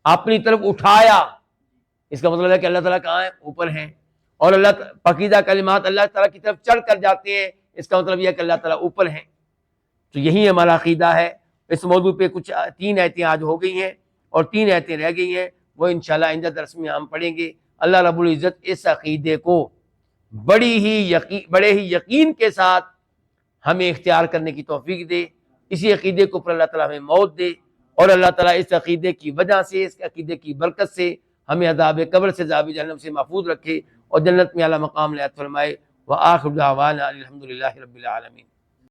اپنی طرف اٹھایا. اس کا مطلب ہے کہ اللہ تعالیٰ کہاں ہے؟ اوپر ہیں. اور اللہ پاکیزہ کلمات اللہ تعالیٰ کی طرف چڑھ کر جاتے ہیں. اس کا مطلب یہ ہے کہ اللہ تعالیٰ اوپر ہیں. تو یہی ہمارا عقیدہ ہے. اس موضوع پہ کچھ 3 آیتیں آج ہو گئی ہیں اور 3 آیتیں رہ گئی ہیں، وہ انشاءاللہ آئندہ درس میں ہم پڑھیں گے. اللہ رب العزت اس عقیدے کو بڑے ہی یقین کے ساتھ ہمیں اختیار کرنے کی توفیق دے. اسی عقیدے کو پر اللہ تعالیٰ ہمیں موت دے، اور اللہ تعالیٰ اس عقیدے کی وجہ سے، اس عقیدے کی برکت سے ہمیں عذاب قبر سے، عذاب جہنم سے محفوظ رکھے، اور جنت میں اعلیٰ مقام عنایت فرمائے. وآخر دعوانا الحمدللہ رب العالمین.